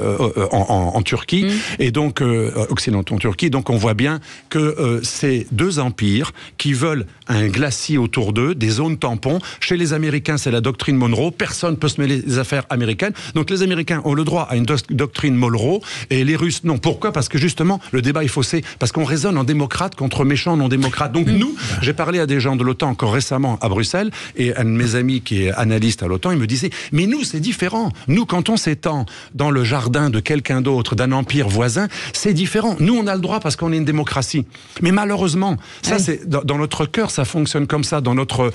en Turquie, et donc occidentaux en Turquie. Donc on voit bien que ces deux empires qui veulent un glacis autour d'eux, des zones tampons. Chez les Américains, c'est la doctrine Monroe. Personne ne peut se mêler des affaires américaines. Donc les Américains ont le droit à une doctrine Monroe et les Russes non. Pourquoi ? Parce que justement, le débat est faussé. Parce qu'on raisonne en démocrate contre méchants non-démocrates. Donc nous, j'ai parlé à des gens de l'OTAN encore récemment à Bruxelles, et un de mes amis qui est analyste à l'OTAN, il me disait « Mais nous, c'est différent. Nous, quand on s'étend dans le jardin de quelqu'un d'autre, d'un empire voisin, c'est différent. Nous, on a le droit parce qu'on est une démocratie. Mais malheureusement, ça, c'est dans notre cœur, ça fonctionne comme ça, dans notre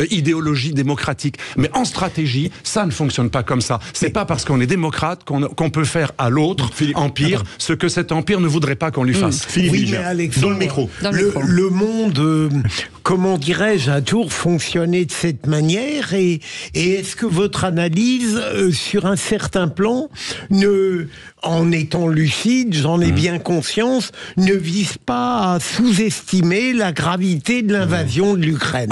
idéologie démocratique. Mais en stratégie, ça ne fonctionne pas comme ça. C'est pas parce qu'on est démocrate qu'on peut faire à l'autre empire ce que cet empire ne voudrait pas qu'on lui fasse. Oui, mais Alexandre, dans le micro. Le monde, comment dirais-je, a toujours fonctionné de cette manière, et est-ce que votre analyse, sur un certain plan, en étant lucide, j'en ai bien conscience, ne vise pas à sous-estimer la gravité de l'invasion de l'Ukraine?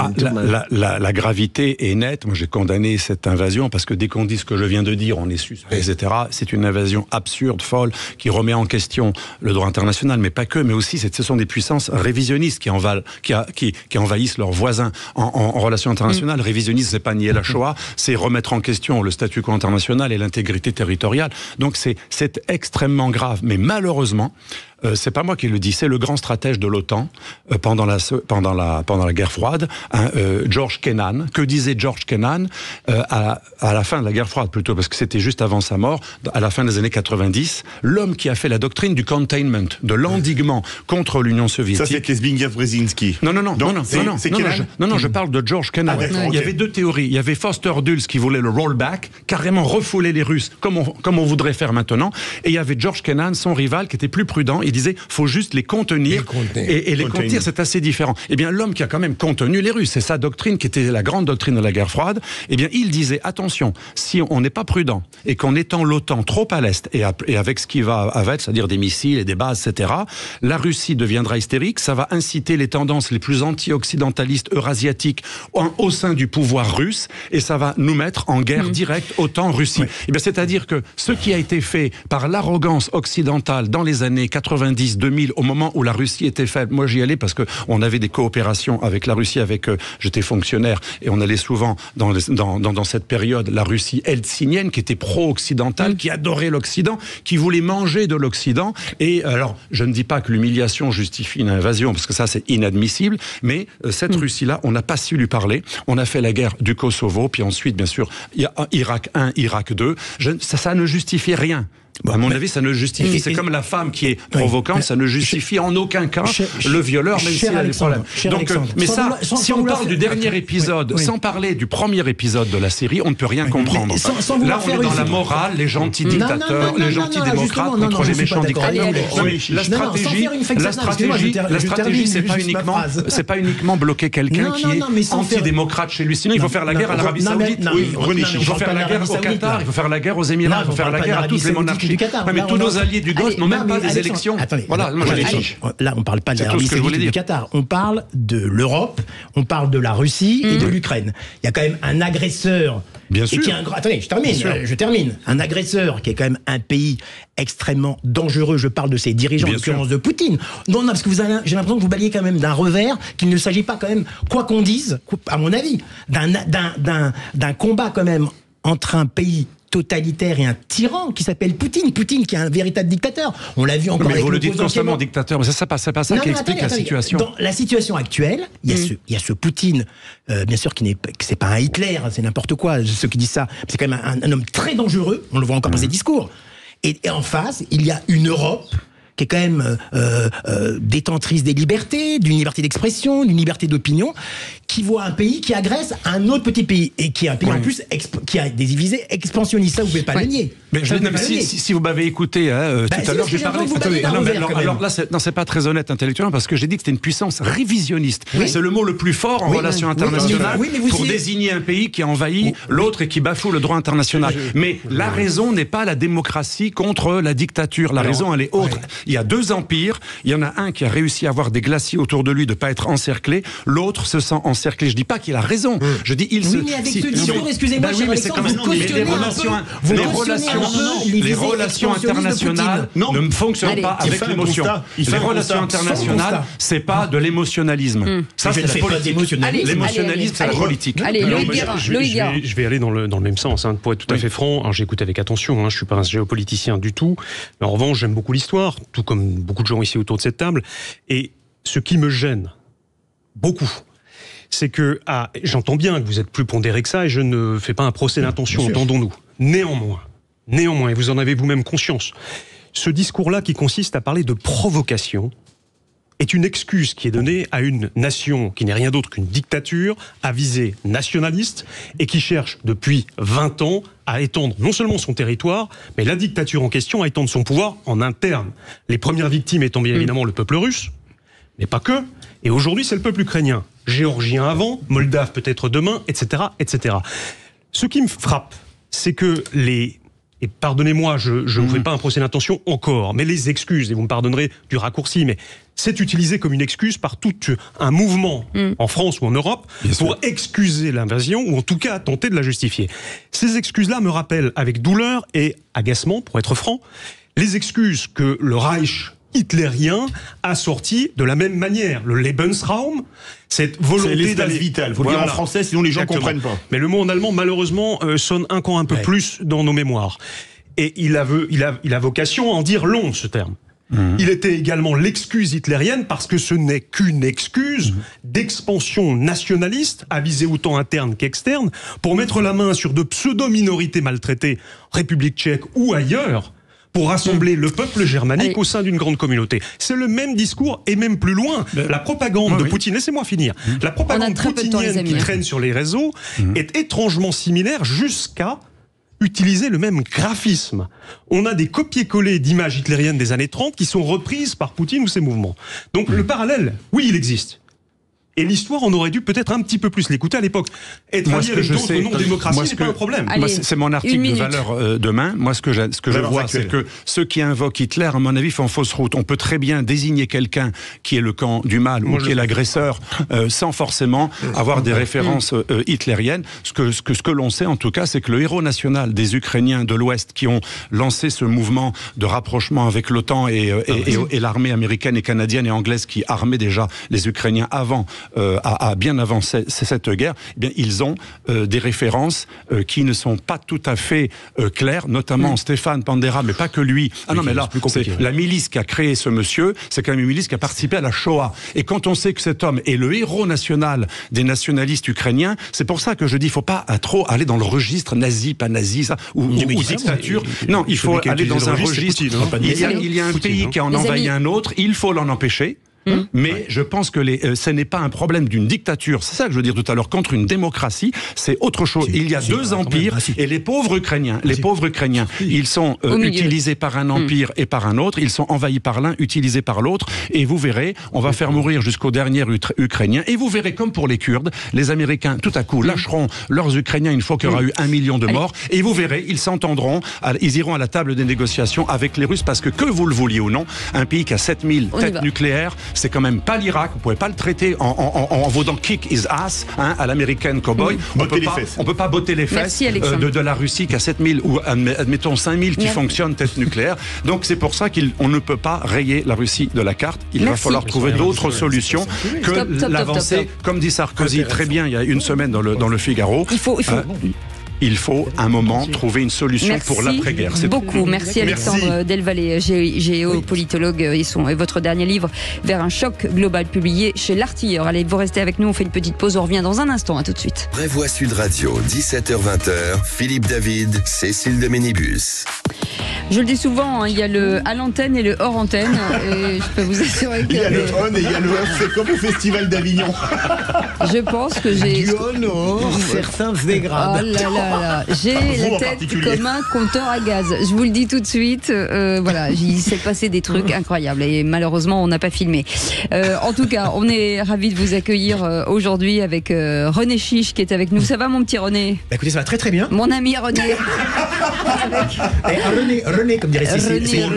La gravité est nette. Moi, j'ai condamné cette invasion parce que dès qu'on dit ce que je viens de dire, on est suspect, etc. C'est une invasion absurde, folle, qui remet en question le droit international, mais pas que, mais aussi ce sont des puissances révisionnistes qui envahissent leurs voisins en relations internationales. Révisionnisme, c'est pas nier la Shoah, c'est remettre en question le statu quo international et l'intégrité territoriale. Donc c'est extrêmement grave. Mais malheureusement, c'est pas moi qui le dis, c'est le grand stratège de l'OTAN pendant la guerre froide, George Kennan. Que disait George Kennan à la fin de la guerre froide, plutôt, parce que c'était juste avant sa mort, à la fin des années 90, l'homme qui a fait la doctrine du containment, de l'endiguement contre l'Union soviétique. Ça, c'était Zbigniew Brzezinski. Non, je parle de George Kennan. Il y avait deux théories. Il y avait Foster Dulles qui voulait le rollback, carrément refouler les Russes, comme on voudrait faire maintenant. Et il y avait George Kennan, son rival, qui était plus prudent. Il disait, faut juste les contenir. Et les contenir, c'est assez différent. Eh bien, l'homme qui a quand même contenu les Russes, c'est sa doctrine qui était la grande doctrine de la guerre froide. Eh bien, il disait, attention, si on n'est pas prudent et qu'on étend l'OTAN trop à l'est et avec ce qui va avec, c'est-à-dire des missiles et des bases, etc., la Russie deviendra hystérique. Ça va inciter les tendances les plus anti-occidentalistes eurasiatiques au sein du pouvoir russe, et ça va nous mettre en guerre directe OTAN-Russie. Eh bien, c'est-à-dire que ce qui a été fait par l'arrogance occidentale dans les années 90-2000, au moment où la Russie était faible. Moi, j'y allais parce que on avait des coopérations avec la Russie, j'étais fonctionnaire, et on allait souvent dans cette période, la Russie helsinkienne, qui était pro-occidentale, qui adorait l'Occident, qui voulait manger de l'Occident. Et alors, je ne dis pas que l'humiliation justifie une invasion, parce que ça, c'est inadmissible, mais cette Russie-là, on n'a pas su lui parler. On a fait la guerre du Kosovo, puis ensuite, bien sûr, il y a Irak 1, Irak 2. Ça ne justifiait rien. À mon avis, ça ne justifie. C'est comme la femme qui est provocante, ça ne justifie en aucun cas le violeur, même s'il a des problèmes. Donc, mais ça, si on parle du dernier épisode, sans parler du premier épisode de la série, on ne peut rien comprendre. Là, on est dans la morale, les gentils dictateurs, les gentils démocrates contre les méchants dictateurs. La stratégie, c'est pas uniquement bloquer quelqu'un qui est anti-démocrate chez lui. Sinon, il faut faire la guerre à l'Arabie Saoudite. Il faut faire la guerre au Qatar, il faut faire la guerre aux Émirats, il faut faire la guerre à toutes les monarchies. Mais tous nos alliés du Golfe n'ont même pas des élections. Voilà, moi je dis. Là, on ne parle pas de l'Arabie Saoudite et du Qatar. On parle de l'Europe, on parle de la Russie et de l'Ukraine. Il y a quand même un agresseur. Bien sûr. Attendez, je termine. Un agresseur qui est quand même un pays extrêmement dangereux. Je parle de ses dirigeants, en l'occurrence de Poutine. Non, parce que j'ai l'impression que vous balayez quand même d'un revers qu'il ne s'agit pas quand même, quoi qu'on dise, à mon avis, d'un combat quand même entre un pays totalitaire et un tyran qui s'appelle Poutine. Poutine qui est un véritable dictateur. On l'a vu encore avec vous le dites constamment dictateur, mais c'est pas ça qui explique la situation. Dans la situation actuelle, il y a ce Poutine, bien sûr, c'est pas un Hitler, c'est n'importe quoi, ceux qui disent ça. C'est quand même un homme très dangereux, on le voit encore dans ses discours. Et en face, il y a une Europe qui est quand même détentrice des libertés, d'une liberté d'expression, d'une liberté d'opinion, qui voit un pays qui agresse un autre petit pays, et qui est un pays en plus qui a des visées expansionnistes. Ça, vous ne pouvez pas le nier. Mais si vous m'avez écouté tout à l'heure, j'ai parlé... Alors là, c'est pas très honnête intellectuellement, parce que j'ai dit que c'était une puissance révisionniste. C'est le mot le plus fort en relations internationales pour désigner un pays qui envahit l'autre et qui bafoue le droit international. Mais la raison n'est pas la démocratie contre la dictature. La raison, elle est autre. Il y a deux empires, il y en a un qui a réussi à avoir des glaciers autour de lui, de ne pas être encerclé, l'autre se sent encerclé. Je ne dis pas qu'il a raison, je dis il se... Oui, mais avec ce discours, excusez-moi, les relations internationales ne fonctionnent pas avec l'émotion. Les relations internationales, c'est pas de l'émotionnalisme. Ça, c'est la politique. L'émotionnalisme, c'est la politique. Je vais aller dans le même sens, pour être tout à fait franc. J'écoute avec attention, je ne suis pas un géopoliticien du tout, mais en revanche, j'aime beaucoup l'histoire, tout comme beaucoup de gens ici autour de cette table. Et ce qui me gêne beaucoup, c'est que, j'entends bien que vous êtes plus pondéré que ça, et je ne fais pas un procès d'intention, entendons-nous. Néanmoins, et vous en avez vous-même conscience, ce discours-là qui consiste à parler de provocation est une excuse qui est donnée à une nation qui n'est rien d'autre qu'une dictature à visée nationaliste et qui cherche depuis 20 ans à étendre non seulement son territoire, mais la dictature en question à étendre son pouvoir en interne. Les premières victimes étant bien évidemment le peuple russe, mais pas que. Et aujourd'hui, c'est le peuple ukrainien. Géorgien avant, moldave peut-être demain, etc., etc. Ce qui me frappe, c'est que et pardonnez-moi, je ne vous fais pas un procès d'intention encore, mais les excuses, et vous me pardonnerez du raccourci, mais c'est utilisé comme une excuse par tout un mouvement en France ou en Europe pour excuser l'invasion, ou en tout cas tenter de la justifier. Ces excuses-là me rappellent avec douleur et agacement, pour être franc, les excuses que le Reich hitlérien a sorti de la même manière. Le Lebensraum, cette volonté d'aller vital. Faut le dire en français, sinon les gens ne comprennent pas. Mais le mot en allemand, malheureusement, sonne encore un peu plus dans nos mémoires. Et il a vocation à en dire long, ce terme. Il était également l'excuse hitlérienne parce que ce n'est qu'une excuse d'expansion nationaliste à visée autant interne qu'externe pour mettre la main sur de pseudo-minorités maltraitées, République tchèque ou ailleurs, pour rassembler le peuple germanique au sein d'une grande communauté. C'est le même discours et même plus loin. La propagande de Poutine, laissez-moi finir, la propagande poutinienne qui traîne sur les réseaux est étrangement similaire jusqu'à utiliser le même graphisme. On a des copier-coller d'images hitlériennes des années 30 qui sont reprises par Poutine ou ses mouvements. Donc le parallèle, oui, il existe. Et l'histoire, on aurait dû peut-être un petit peu plus l'écouter à l'époque. Être allié avec d'autres non-démocraties, c'est pas un problème. C'est mon article de valeur demain. Moi, ce que je vois, c'est que ceux qui invoquent Hitler, à mon avis, font fausse route. On peut très bien désigner quelqu'un qui est le camp du mal ou qui est l'agresseur sans forcément avoir des références hitlériennes. Ce que l'on sait, en tout cas, c'est que le héros national des Ukrainiens de l'Ouest qui ont lancé ce mouvement de rapprochement avec l'OTAN et l'armée américaine et canadienne et anglaise qui armait déjà les Ukrainiens avant a bien avancé cette guerre, eh bien, ils ont des références qui ne sont pas tout à fait claires, notamment Stéphane Bandera, mais pas que lui. Ah non, mais là, c'est la milice qui a créé ce monsieur, c'est quand même une milice qui a participé à la Shoah. Et quand on sait que cet homme est le héros national des nationalistes ukrainiens, c'est pour ça que je dis, il faut pas trop aller dans le registre nazi, pas nazi, ça, ou dictature. Non, il faut aller dans un registre. Il y a un pays qui en envahit un autre, il faut l'en empêcher. Mais je pense que ce n'est pas un problème d'une dictature, c'est ça que je veux dire tout à l'heure, contre une démocratie, c'est autre chose. Il y a deux empires et les pauvres Ukrainiens, ils sont utilisés par un empire et par un autre, ils sont envahis par l'un, utilisés par l'autre, et vous verrez, on va faire mourir jusqu'au dernier Ukrainien, et vous verrez comme pour les Kurdes, les Américains tout à coup lâcheront leurs Ukrainiens une fois qu'il y aura eu 1 million de morts, et vous verrez, ils s'entendront, ils iront à la table des négociations avec les Russes, parce que vous le vouliez ou non, un pays qui a 7000 têtes nucléaires, c'est quand même pas l'Irak, vous pouvez pas le traiter en vaudant kick his ass à l'américaine cowboy. On peut pas botter les fesses de la Russie qui a 7000 ou admettons 5000 qui fonctionnent tête nucléaire. Donc c'est pour ça qu'on ne peut pas rayer la Russie de la carte. Il va falloir trouver d'autres solutions que l'avancée, comme dit Sarkozy très bien il y a une semaine dans le Figaro. Il faut un moment trouver une solution pour l'après-guerre. Beaucoup. Merci Alexandre Delvalle, géopolitologue, et votre dernier livre, Vers un choc global, publié chez l'Artilleur. Allez, vous restez avec nous, on fait une petite pause, on revient dans un instant, à tout de suite. Vraie Voix Sud Radio, 17h-20h, Philippe David, Cécile de Ménibus. Je le dis souvent, il y a le à l'antenne et le hors antenne, et je peux vous assurer que... Il y a le on et il y a le off, c'est comme au Festival d'Avignon. Je pense que j'ai... Du on, certains se dégradent. Oh là là. J'ai la tête comme un compteur à gaz. Je vous le dis tout de suite. Voilà, il s'est passé des trucs incroyables et malheureusement on n'a pas filmé. En tout cas, on est ravis de vous accueillir aujourd'hui avec René Chiche qui est avec nous. Ça va mon petit René? Écoutez, ça va très très bien. Mon ami René. René, comme dirait Cécile.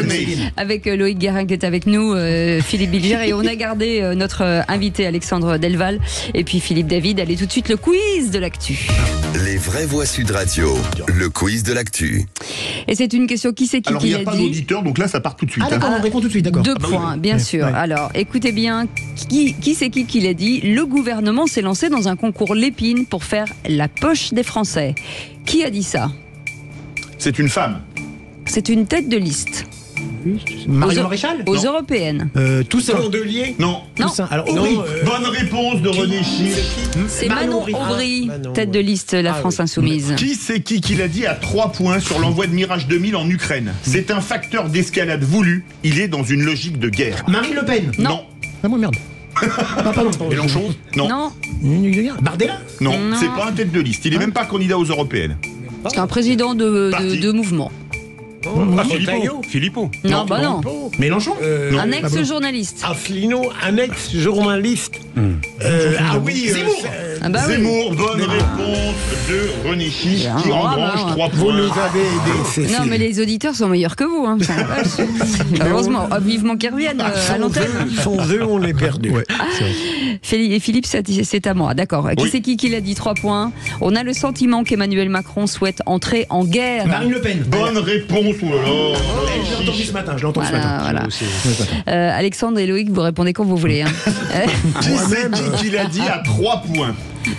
Avec Loïc Guérin qui est avec nous, Philippe Bilger, et on a gardé notre invité Alexandre Delvalle et puis Philippe David. Allez tout de suite le quiz de l'actu. Les vraies voix Sud Radio, le quiz de l'actu. Et c'est une question, qui c'est qui l'a dit? Alors il n'y a pas d'auditeur, donc là ça part tout de suite. Ah d'accord, on répond tout de suite, d'accord. 2 points, bien sûr. Ouais. Alors écoutez bien, qui c'est qui l'a dit? Le gouvernement s'est lancé dans un concours Lépine pour faire la poche des Français. Qui a dit ça? C'est une femme. C'est une tête de liste. Marion Maréchal? Aux européennes. Toussaint Mondelier? Non. Toussaint. Alors, bonne réponse de René Chiche. C'est Manon Aubry, tête de liste La France Insoumise. Qui c'est qui l'a dit à 3 points sur l'envoi de Mirage 2000 en Ukraine? C'est un facteur d'escalade voulu. Il est dans une logique de guerre. Marine Le Pen? Non. Ah moi merde. Mélenchon? Non. Bardella? Non, c'est pas un tête de liste. Il est même pas candidat aux européennes. C'est un président de mouvement. Philippot. Non, bah non. Mélenchon? Un ex-journaliste. Asselineau, un ex-journaliste. Ah oui, Zemmour, bonne réponse de René Chiche qui engrange 3 points. Vous nous avez aidé, Cécile. Non, mais les auditeurs sont meilleurs que vous. Hein. Heureusement, vivement qu'ils reviennent à l'antenne. Sans eux, on est perdu. Ouais, et Philippe, c'est à moi. D'accord. Oui. Qui l'a dit 3 points? On a le sentiment qu'Emmanuel Macron souhaite entrer en guerre. Marine Le Pen. Bonne réponse. Je l'ai entendu ce matin. Voilà. Alexandre et Loïc, vous répondez quand vous voulez. Hein. Qui l'a dit à 3 points?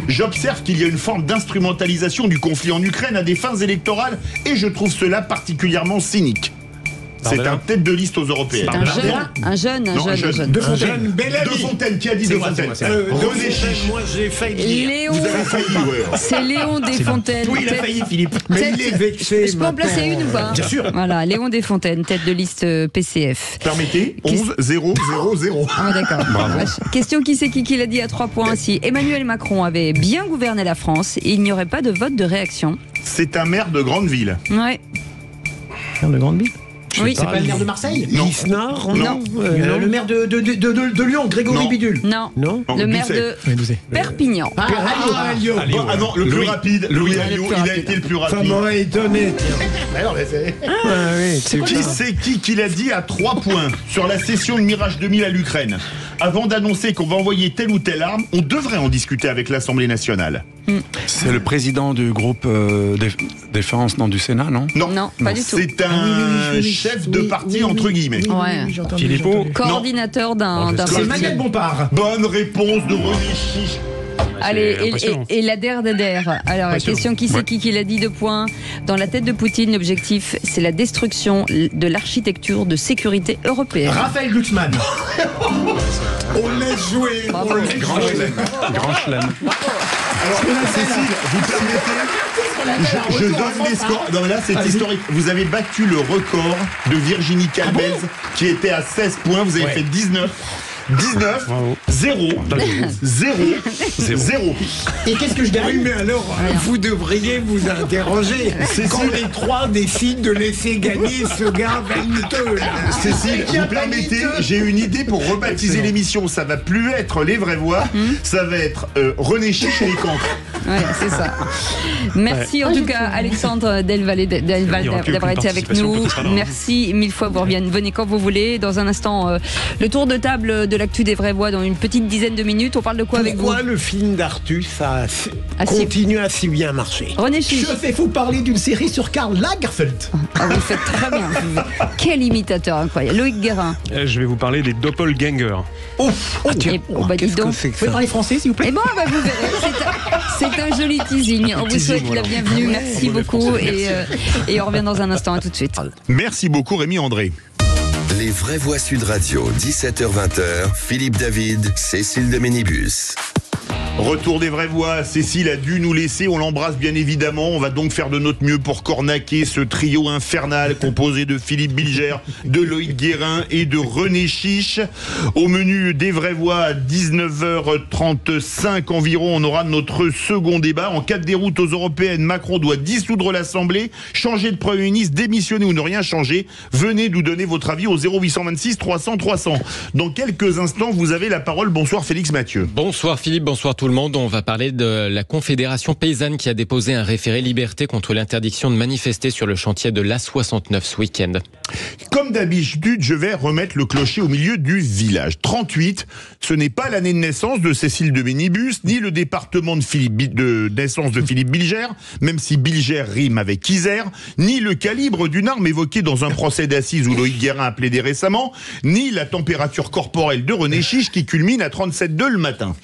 J'observe qu'il y a une forme d'instrumentalisation du conflit en Ukraine à des fins électorales et je trouve cela particulièrement cynique. C'est un tête de liste aux européennes. Un jeune. De Fontaine. Qui a dit De Fontaine? René Chiche. Moi, j'ai failli. Léon. Vous avez failli, ouais. C'est Léon Desfontaines. Oui, il a failli, Philippe. Mais il est vexé. Je peux en placer une ou pas? Bien sûr. Voilà, Léon Desfontaines, tête de liste PCF. Permettez, 11-0-0-0. Ah, d'accord. Question, qui c'est qui l'a dit à 3 points? Si Emmanuel Macron avait bien gouverné la France, il n'y aurait pas de vote de réaction. C'est un maire de grande ville. Ouais. Maire de grande ville? Oui. C'est pas le maire de Marseille? Lisnard? Non. Le maire de Lyon, Grégory Bidule? Non. Le maire de Perpignan. Alliot. Ah non, le plus rapide. Louis Alliot, il a été le plus rapide. Ça m'aurait étonné. Qui c'est qui l'a dit à 3 points sur la cession de Mirage 2000 à l'Ukraine? avant d'annoncer qu'on va envoyer telle ou telle arme, on devrait en discuter avec l'Assemblée nationale. C'est le président du groupe défense du Sénat, non? Non, pas du tout. C'est un chef de parti, entre guillemets. Philippot, coordinateur d'un... C'est Manuel Bompard. Bonne réponse de René Chiche. Allez, et la der. Alors, la question, qui c'est qui l'a dit, 2 points. Dans la tête de Poutine, l'objectif, c'est la destruction de l'architecture de sécurité européenne. Raphaël Glucksmann. On laisse jouer. Grand chelem. Alors, Cécile, vous permettez, je donne les scores. Non, mais là, c'est historique. Vous avez battu le record de Virginie Calbez, qui était à 16 points. Vous avez fait 19. 0. Et qu'est-ce que je gagne? Oui, mais alors, vous devriez vous interroger. Quand les 3 décident de laisser gagner ce gars vaniteux. Cécile, vous permettez, j'ai une idée pour rebaptiser l'émission. Ça va plus être Les Vraies Voix, ça va être René Chiche et les Cancres. Ouais, c'est ça. Merci en tout cas, Alexandre Delvalle d'avoir été avec nous. Merci 1000 fois, vous venez quand vous voulez. Dans un instant, le tour de table de l'actu des Vraies Voix dans une petite dizaine de minutes. On parle de quoi avec vous? Pourquoi le film d'Artus continue à si bien marcher? René Chiche. Je vais vous parler d'une série sur Karl Lagerfeld. Vous faites très bien. Quel imitateur incroyable. Loïc Guérin. Je vais vous parler des doppelgangers. Dis donc. Vous pouvez parler français, s'il vous plaît? Bon, vous verrez. C'est un joli teasing. On vous souhaite la bienvenue. Merci beaucoup. Et on revient dans un instant. À tout de suite. Merci beaucoup, Rémi André. Les Vraies Voix Sud Radio, 17h-20h, Philippe David, Cécile de Ménibus. Retour des Vraies Voix, Cécile a dû nous laisser, on l'embrasse bien évidemment, on va donc faire de notre mieux pour cornaquer ce trio infernal composé de Philippe Bilger, de Loïc Guérin et de René Chiche. Au menu des Vraies Voix, à 19h35 environ, on aura notre second débat. En cas de déroute aux européennes, Macron doit dissoudre l'Assemblée, changer de Premier ministre, démissionner ou ne rien changer. Venez nous donner votre avis au 0826 300 300. Dans quelques instants, vous avez la parole. Bonsoir Félix Mathieu. Bonsoir Philippe, bonsoir tout le monde. On va parler de la Confédération paysanne qui a déposé un référé liberté contre l'interdiction de manifester sur le chantier de l'A69 ce week-end. Comme d'habitude, je vais remettre le clocher au milieu du village. 38, ce n'est pas l'année de naissance de Cécile de Ménibus, ni le département de naissance de Philippe Bilger, même si Bilger rime avec Isère, ni le calibre d'une arme évoquée dans un procès d'assises où Loïc Guérin a plaidé récemment, ni la température corporelle de René Chiche qui culmine à 37,2 le matin.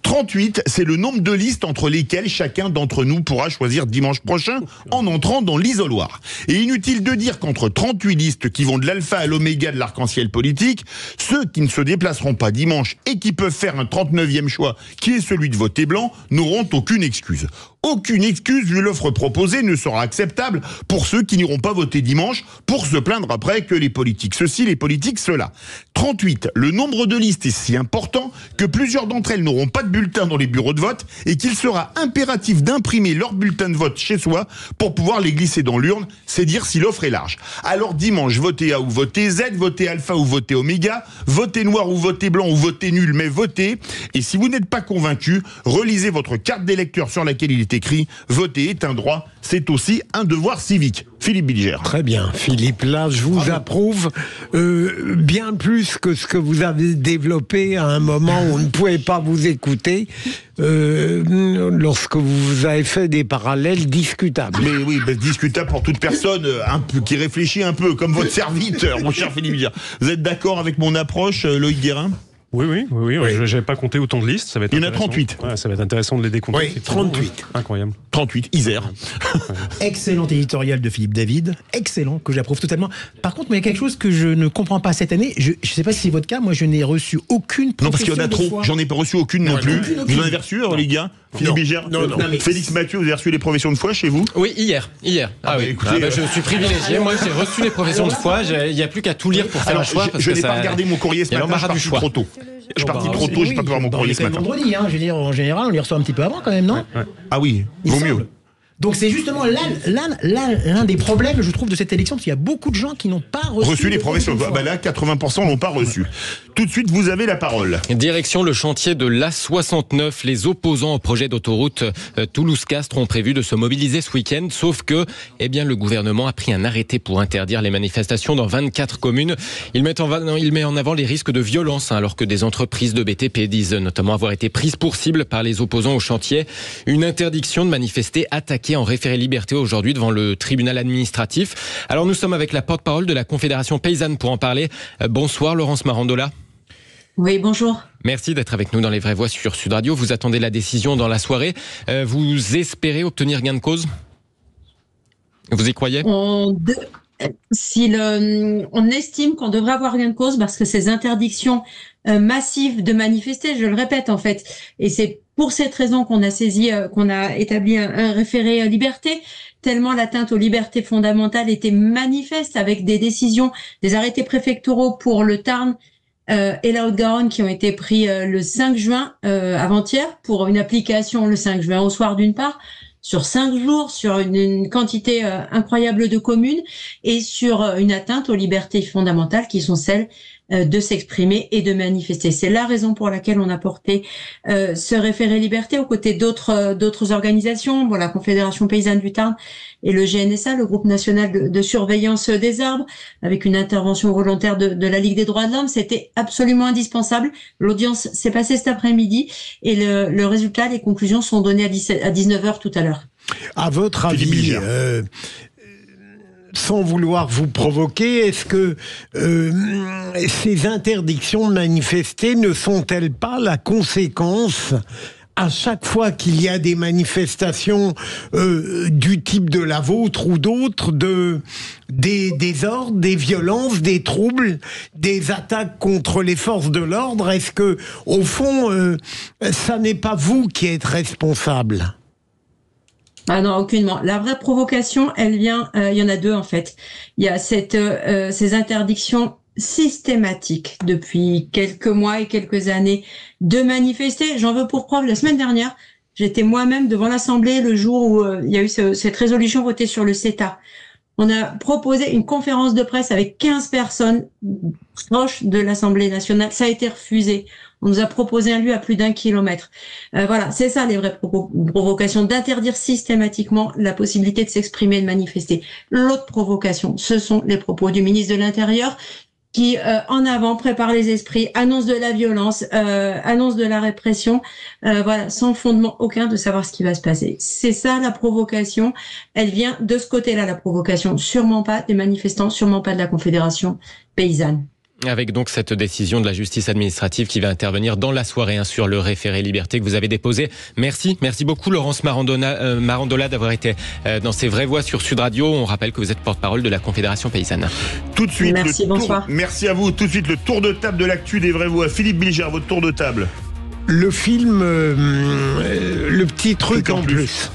38, c'est le nombre de listes entre lesquelles chacun d'entre nous pourra choisir dimanche prochain en entrant dans l'isoloir. Et inutile de dire qu'entre 38 listes qui vont de l'alpha à l'oméga de l'arc-en-ciel politique, ceux qui ne se déplaceront pas dimanche et qui peuvent faire un 39e choix, qui est celui de voter blanc, n'auront aucune excuse. Aucune excuse vu l'offre proposée ne sera acceptable pour ceux qui n'iront pas voter dimanche pour se plaindre après que les politiques ceci, les politiques cela. 38, le nombre de listes est si important que plusieurs d'entre elles n'auront pas de bulletin dans les bureaux de vote et qu'il sera impératif d'imprimer leur bulletin de vote chez soi pour pouvoir les glisser dans l'urne, c'est dire si l'offre est large. Alors dimanche, votez A ou votez Z, votez alpha ou votez oméga, votez noir ou votez blanc ou votez nul, mais votez. Et si vous n'êtes pas convaincu, relisez votre carte d'électeur sur laquelle il est écrit « Voter est un droit, c'est aussi un devoir civique ». Philippe Bilger. Très bien, Philippe. Là, je vous approuve bien plus que ce que vous avez développé à un moment où on ne pouvait pas vous écouter lorsque vous avez fait des parallèles discutables. Mais oui, discutable pour toute personne qui réfléchit un peu, comme votre serviteur, mon cher Philippe Bilger. Vous êtes d'accord avec mon approche, Loïc Guérin ? Oui. Je n'avais pas compté autant de listes. Ça va être il y en a 38. Ouais, ça va être intéressant de les décompter. Oui, 38. Incroyable. 38, Isère. Excellent éditorial de Philippe David. Excellent, que j'approuve totalement. Par contre, il y a quelque chose que je ne comprends pas cette année. Je ne sais pas si c'est votre cas. Moi, je n'ai reçu aucune profession. Non, parce qu'il y en a trop. J'en ai pas reçu aucune non plus. Aucune. Vous en avez reçu, les gars? Philippe Bilger? Non. Félix Mathieu, vous avez reçu les professions de foi chez vous? Oui, hier. Écoutez, je suis privilégié. Moi, j'ai reçu les professions de foi. Il n'y a plus qu'à tout lire pour faire un choix. Je n'ai pas regardé mon courrier ce matin. Je suis parti trop tôt. Je suis parti trop tôt, j'ai pas pu voir mon courrier ce matin. Vendredi, je veux dire, en général, on les reçoit un petit peu avant quand même, non? Ah oui, vaut mieux. Donc c'est justement l'un des problèmes, je trouve, de cette élection, parce qu'il y a beaucoup de gens qui n'ont pas reçu les promesses. Bah là, 80% l'ont pas reçu. Tout de suite, vous avez la parole. Direction le chantier de l'A69. Les opposants au projet d'autoroute Toulouse-Castres ont prévu de se mobiliser ce week-end, sauf que le gouvernement a pris un arrêté pour interdire les manifestations dans 24 communes. Il met en avant les risques de violence, alors que des entreprises de BTP disent notamment avoir été prises pour cible par les opposants au chantier. Une interdiction de manifester attaquée en référé liberté aujourd'hui devant le tribunal administratif. Alors nous sommes avec la porte-parole de la Confédération paysanne pour en parler. Bonsoir Laurence Marandola. Oui, bonjour. Merci d'être avec nous dans Les Vraies Voix sur Sud Radio. Vous attendez la décision dans la soirée. Vous espérez obtenir gain de cause ? Vous y croyez ? On estime qu'on devrait avoir gain de cause parce que ces interdictions massives de manifester, je le répète en fait, et c'est pour cette raison qu'on a établi un référé liberté, tellement l'atteinte aux libertés fondamentales était manifeste, avec des décisions, des arrêtés préfectoraux pour le Tarn et la Haute-Garonne qui ont été pris le 5 juin avant-hier, pour une application le 5 juin au soir d'une part, sur 5 jours, sur une quantité incroyable de communes, et sur une atteinte aux libertés fondamentales qui sont celles de s'exprimer et de manifester. C'est la raison pour laquelle on a porté ce référé liberté aux côtés d'autres organisations, la Confédération paysanne du Tarn et le GNSA, le groupe national de surveillance des arbres, avec une intervention volontaire de la Ligue des droits de l'homme. C'était absolument indispensable. L'audience s'est passée cet après-midi et le résultat, les conclusions sont données à 19h tout à l'heure. À votre avis, sans vouloir vous provoquer, est-ce que ces interdictions de manifester ne sont-elles pas la conséquence, à chaque fois qu'il y a des manifestations du type de la vôtre ou d'autres, des désordres, des violences, des troubles, des attaques contre les forces de l'ordre? Est-ce que, au fond, ça n'est pas vous qui êtes responsable? Ah non, aucunement. La vraie provocation, elle vient, il y en a deux en fait. Il y a ces interdictions systématiques depuis quelques mois et quelques années de manifester. J'en veux pour preuve, la semaine dernière, j'étais moi-même devant l'Assemblée le jour où il y a eu cette résolution votée sur le CETA. On a proposé une conférence de presse avec 15 personnes proches de l'Assemblée nationale. Ça a été refusé. On nous a proposé un lieu à plus d'1 kilomètre. Voilà, c'est ça les vraies provocations, d'interdire systématiquement la possibilité de s'exprimer et de manifester. L'autre provocation, ce sont les propos du ministre de l'Intérieur qui, en avant, prépare les esprits, annonce de la violence, annonce de la répression, sans fondement aucun de savoir ce qui va se passer. C'est ça la provocation. Elle vient de ce côté-là, la provocation. Sûrement pas des manifestants, sûrement pas de la Confédération paysanne. Avec donc cette décision de la justice administrative qui va intervenir dans la soirée sur le référé liberté que vous avez déposé. Merci beaucoup Laurence Marandola d'avoir été dans ces vraies voix sur Sud Radio. On rappelle que vous êtes porte-parole de la Confédération paysanne. Tout de suite, merci, bonsoir. Merci à vous. Tout de suite, le tour de table de l'actu des vraies voix. Philippe Bilger, votre tour de table. Le film, le petit truc en plus.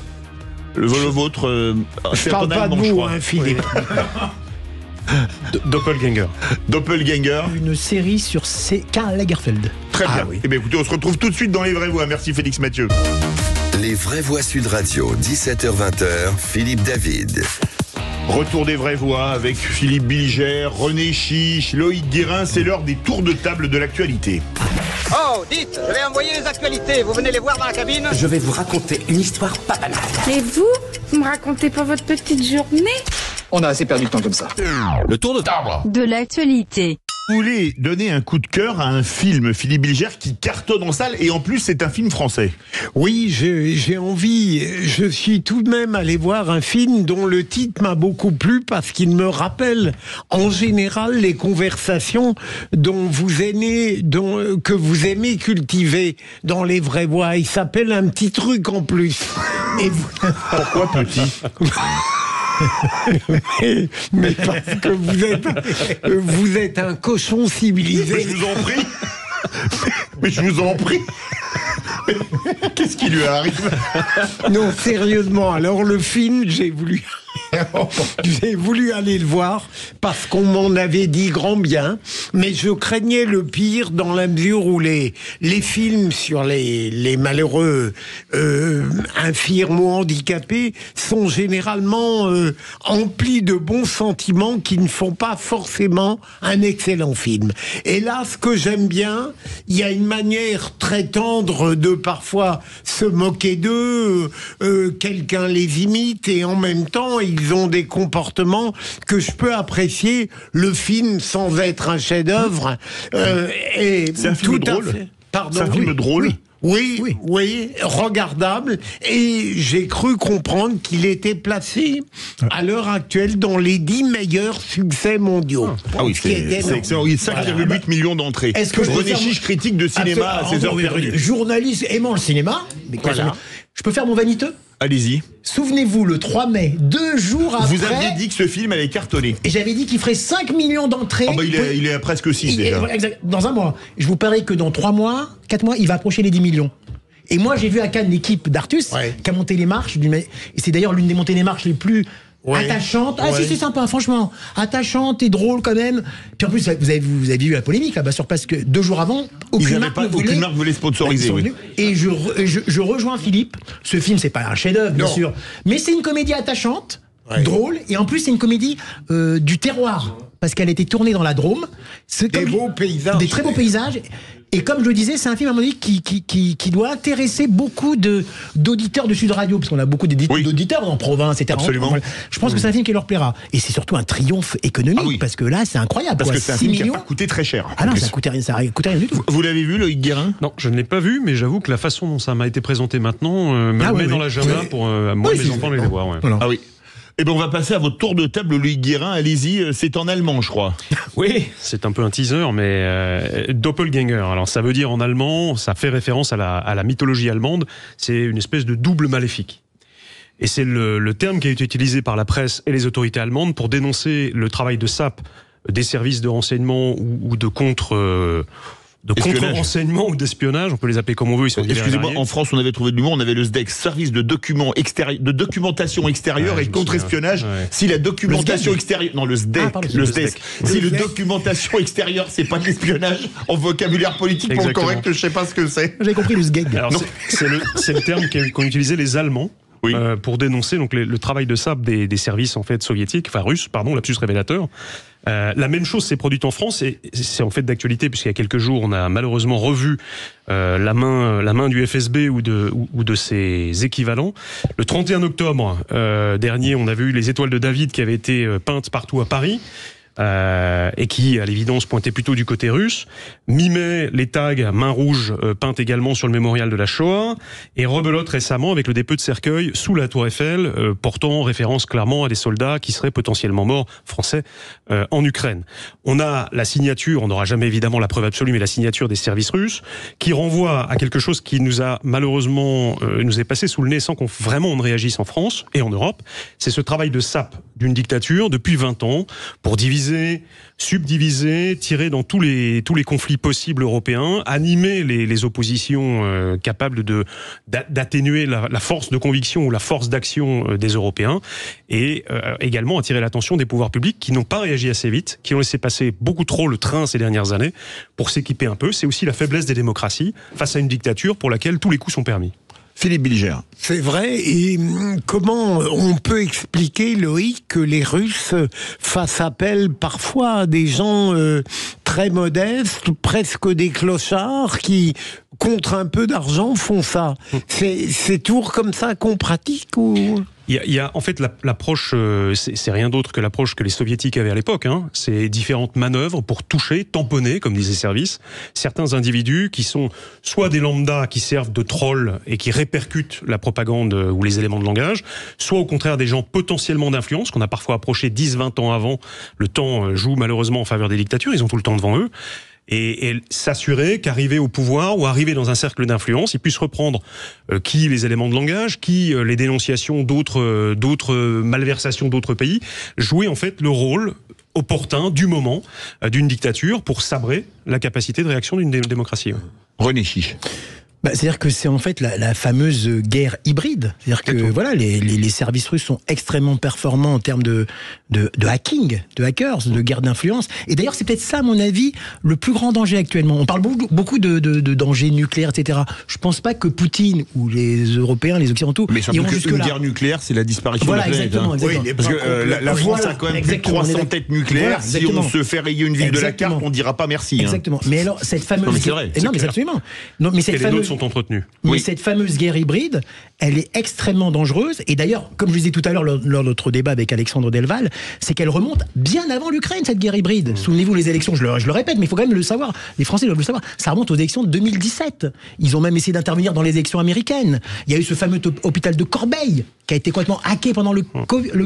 Le vôtre. Je parle pas de vous, Philippe. Doppelganger. Une série sur Karl Lagerfeld. Très bien. Oui. Eh bien, écoutez, on se retrouve tout de suite dans Les Vraies Voix. Merci Félix Mathieu. Les Vraies Voix Sud Radio, 17h-20h, Philippe David. Retour des Vraies Voix avec Philippe Bilger, René Chiche, Loïc Guérin. C'est l'heure des tours de table de l'actualité. Oh, dites, je vais envoyer les actualités. Vous venez les voir dans la cabine? Je vais vous raconter une histoire pas banale. Et vous me racontez pas votre petite journée? On a assez perdu de temps comme ça. Le tour de table de l'actualité. Vous voulez donner un coup de cœur à un film, Philippe Bilger, qui cartonne en salle, et en plus c'est un film français. Oui, j'ai envie. Je suis tout de même allé voir un film dont le titre m'a beaucoup plu parce qu'il me rappelle en général les conversations que vous aimez cultiver dans Les Vraies Voix. Il s'appelle Un petit truc en plus. Et pourquoi petit? mais parce que vous êtes un cochon civilisé. Mais je vous en prie. Mais je vous en prie. Qu'est-ce qui lui arrive? Non, sérieusement. Alors le film, j'ai voulu J'ai voulu aller le voir parce qu'on m'en avait dit grand bien, mais je craignais le pire dans la mesure où les films sur les malheureux infirmes ou handicapés sont généralement emplis de bons sentiments qui ne font pas forcément un excellent film. Et là, ce que j'aime bien, il y a une manière très tendre de parfois se moquer d'eux, quelqu'un les imite et en même temps ils ont des comportements que je peux apprécier. Le film sans être un chef-d'œuvre c'est un film drôle. Pardon, c'est un film drôle. Oui, regardable. Et j'ai cru comprendre qu'il était placé à l'heure actuelle dans les 10 meilleurs succès mondiaux. Ah oui, c'est excellent. 5,8 millions d'entrées. Est-ce que René Chiche, critique de cinéma à ses heures perdues. Journaliste aimant le cinéma. Mais voilà. Je peux faire mon vaniteux ? Allez-y. Souvenez-vous, le 3 mai, 2 jours après... Vous aviez dit que ce film allait cartonner. Et j'avais dit qu'il ferait 5 millions d'entrées. Il est à presque 6 déjà. Dans un mois. Je vous parie que dans 3 mois, 4 mois, il va approcher les 10 millions. Et moi, j'ai vu à Cannes l'équipe d'Artus qui a monté les marches. Et c'est d'ailleurs l'une des montées des marches les plus... attachante. Ah si, c'est sympa, franchement. Attachante et drôle quand même. Puis en plus, vous avez vu la polémique là-bas sur parce que 2 jours avant, aucune marque voulait sponsoriser. Oui. Et je rejoins Philippe. Ce film, c'est pas un chef-d'œuvre, bien sûr, mais c'est une comédie attachante, drôle, et en plus c'est une comédie du terroir parce qu'elle a été tournée dans la Drôme. Des beaux paysages. Des très beaux paysages. Et comme je le disais, c'est un film à mon avis qui doit intéresser beaucoup d'auditeurs de Sud Radio, parce qu'on a beaucoup d'auditeurs en province, etc. Absolument. Je pense que c'est un film qui leur plaira. Et c'est surtout un triomphe économique, parce que là, c'est incroyable. Parce que c'est un film qui n'a pas coûté très cher. Ah non, ça coûtait rien du tout. Vous l'avez vu, Loïc Guérin ? Non, je ne l'ai pas vu, mais j'avoue que la façon dont ça m'a été présenté maintenant me met dans l'agenda pour moi et mes enfants les voir. Ouais. Ah oui. Eh bien, on va passer à votre tour de table, Loïc Guérin. Allez-y, c'est en allemand, je crois. Oui, c'est un peu un teaser, mais Doppelgänger. Alors, ça veut dire en allemand, ça fait référence à la mythologie allemande. C'est une espèce de double maléfique. Et c'est le terme qui a été utilisé par la presse et les autorités allemandes pour dénoncer le travail de sape des services de renseignement ou de contre-renseignement ou d'espionnage, on peut les appeler comme on veut. Excusez-moi, en France, on avait trouvé de l'humour, on avait le SDEX, service de documentation extérieure et contre-espionnage. Ouais. Si la documentation extérieure, non, le SDEC, si le documentation extérieure, c'est pas de l'espionnage, en vocabulaire politique pour le correct, je sais pas ce que c'est. J'ai compris le SGEG. Alors, c'est le terme qu'ont utilisé les Allemands. Oui. Pour dénoncer donc le travail de sape des services en fait soviétiques, enfin russes, pardon, lapsus révélateur. La même chose s'est produite en France et c'est en fait d'actualité puisqu'il y a quelques jours on a malheureusement revu la main du FSB ou de ses équivalents. Le 31 octobre dernier, on a vu les étoiles de David qui avaient été peintes partout à Paris. Et qui, à l'évidence, pointait plutôt du côté russe. Mi-mai, les tags main rouge peintes également sur le mémorial de la Shoah. Et rebelote récemment avec le dépôt de cercueil sous la Tour Eiffel, portant référence clairement à des soldats qui seraient potentiellement morts français en Ukraine. On a la signature, on n'aura jamais évidemment la preuve absolue, mais la signature des services russes, qui renvoie à quelque chose qui nous a malheureusement nous est passé sous le nez sans qu'on vraiment on ne réagisse en France et en Europe. C'est ce travail de sape d'une dictature depuis 20 ans pour diviser, subdiviser, tirer dans tous les conflits possibles européens, animer les oppositions capables d'atténuer la force de conviction ou la force d'action des Européens et également attirer l'attention des pouvoirs publics qui n'ont pas réagi assez vite, qui ont laissé passer beaucoup trop le train ces dernières années pour s'équiper un peu. C'est aussi la faiblesse des démocraties face à une dictature pour laquelle tous les coups sont permis. Philippe Bilger. C'est vrai, et comment on peut expliquer, Loïc, que les Russes fassent appel parfois à des gens très modestes, presque des clochards, qui, contre un peu d'argent, font ça? C'est toujours comme ça qu'on pratique ou... Il y a en fait l'approche, c'est rien d'autre que l'approche que les soviétiques avaient à l'époque. C'est différentes manœuvres pour toucher, tamponner, comme disait Service, certains individus qui sont soit des lambdas qui servent de trolls et qui répercutent la propagande ou les éléments de langage, soit au contraire des gens potentiellement d'influence qu'on a parfois approchés 10-20 ans avant. Le temps joue malheureusement en faveur des dictatures, ils ont tout le temps devant eux. Et s'assurer qu'arriver au pouvoir ou arriver dans un cercle d'influence, ils puissent reprendre qui les éléments de langage, qui les dénonciations d'autres malversations d'autres pays, jouer en fait le rôle opportun du moment d'une dictature pour sabrer la capacité de réaction d'une démocratie. René Chiche. C'est-à-dire que c'est en fait la fameuse guerre hybride. C'est-à-dire que voilà, les services russes sont extrêmement performants en termes de hacking, de hackers, de guerre d'influence. Et d'ailleurs, c'est peut-être ça, à mon avis, le plus grand danger actuellement. On parle beaucoup de dangers nucléaires, etc. Je pense pas que Poutine ou les Européens, les Occidentaux, mais surtout qu'une guerre nucléaire, c'est la disparition de la planète. Exactement. Oui, parce que la France a quand même plus de 300 têtes nucléaires. Si on se fait rayer une ville de la carte, on dira pas merci. Exactement. Mais alors, cette fameuse... Non, mais c'est vrai. Non, mais absolument. Non, mais cette fameuse... sont entretenus. Mais cette fameuse guerre hybride, elle est extrêmement dangereuse. Et d'ailleurs, comme je disais tout à l'heure lors de notre débat avec Alexandre Delval, c'est qu'elle remonte bien avant l'Ukraine, cette guerre hybride. Souvenez-vous, les élections, je le répète, mais il faut quand même le savoir. Les Français doivent le savoir. Ça remonte aux élections de 2017. Ils ont même essayé d'intervenir dans les élections américaines. Il y a eu ce fameux hôpital de Corbeil qui a été complètement hacké pendant le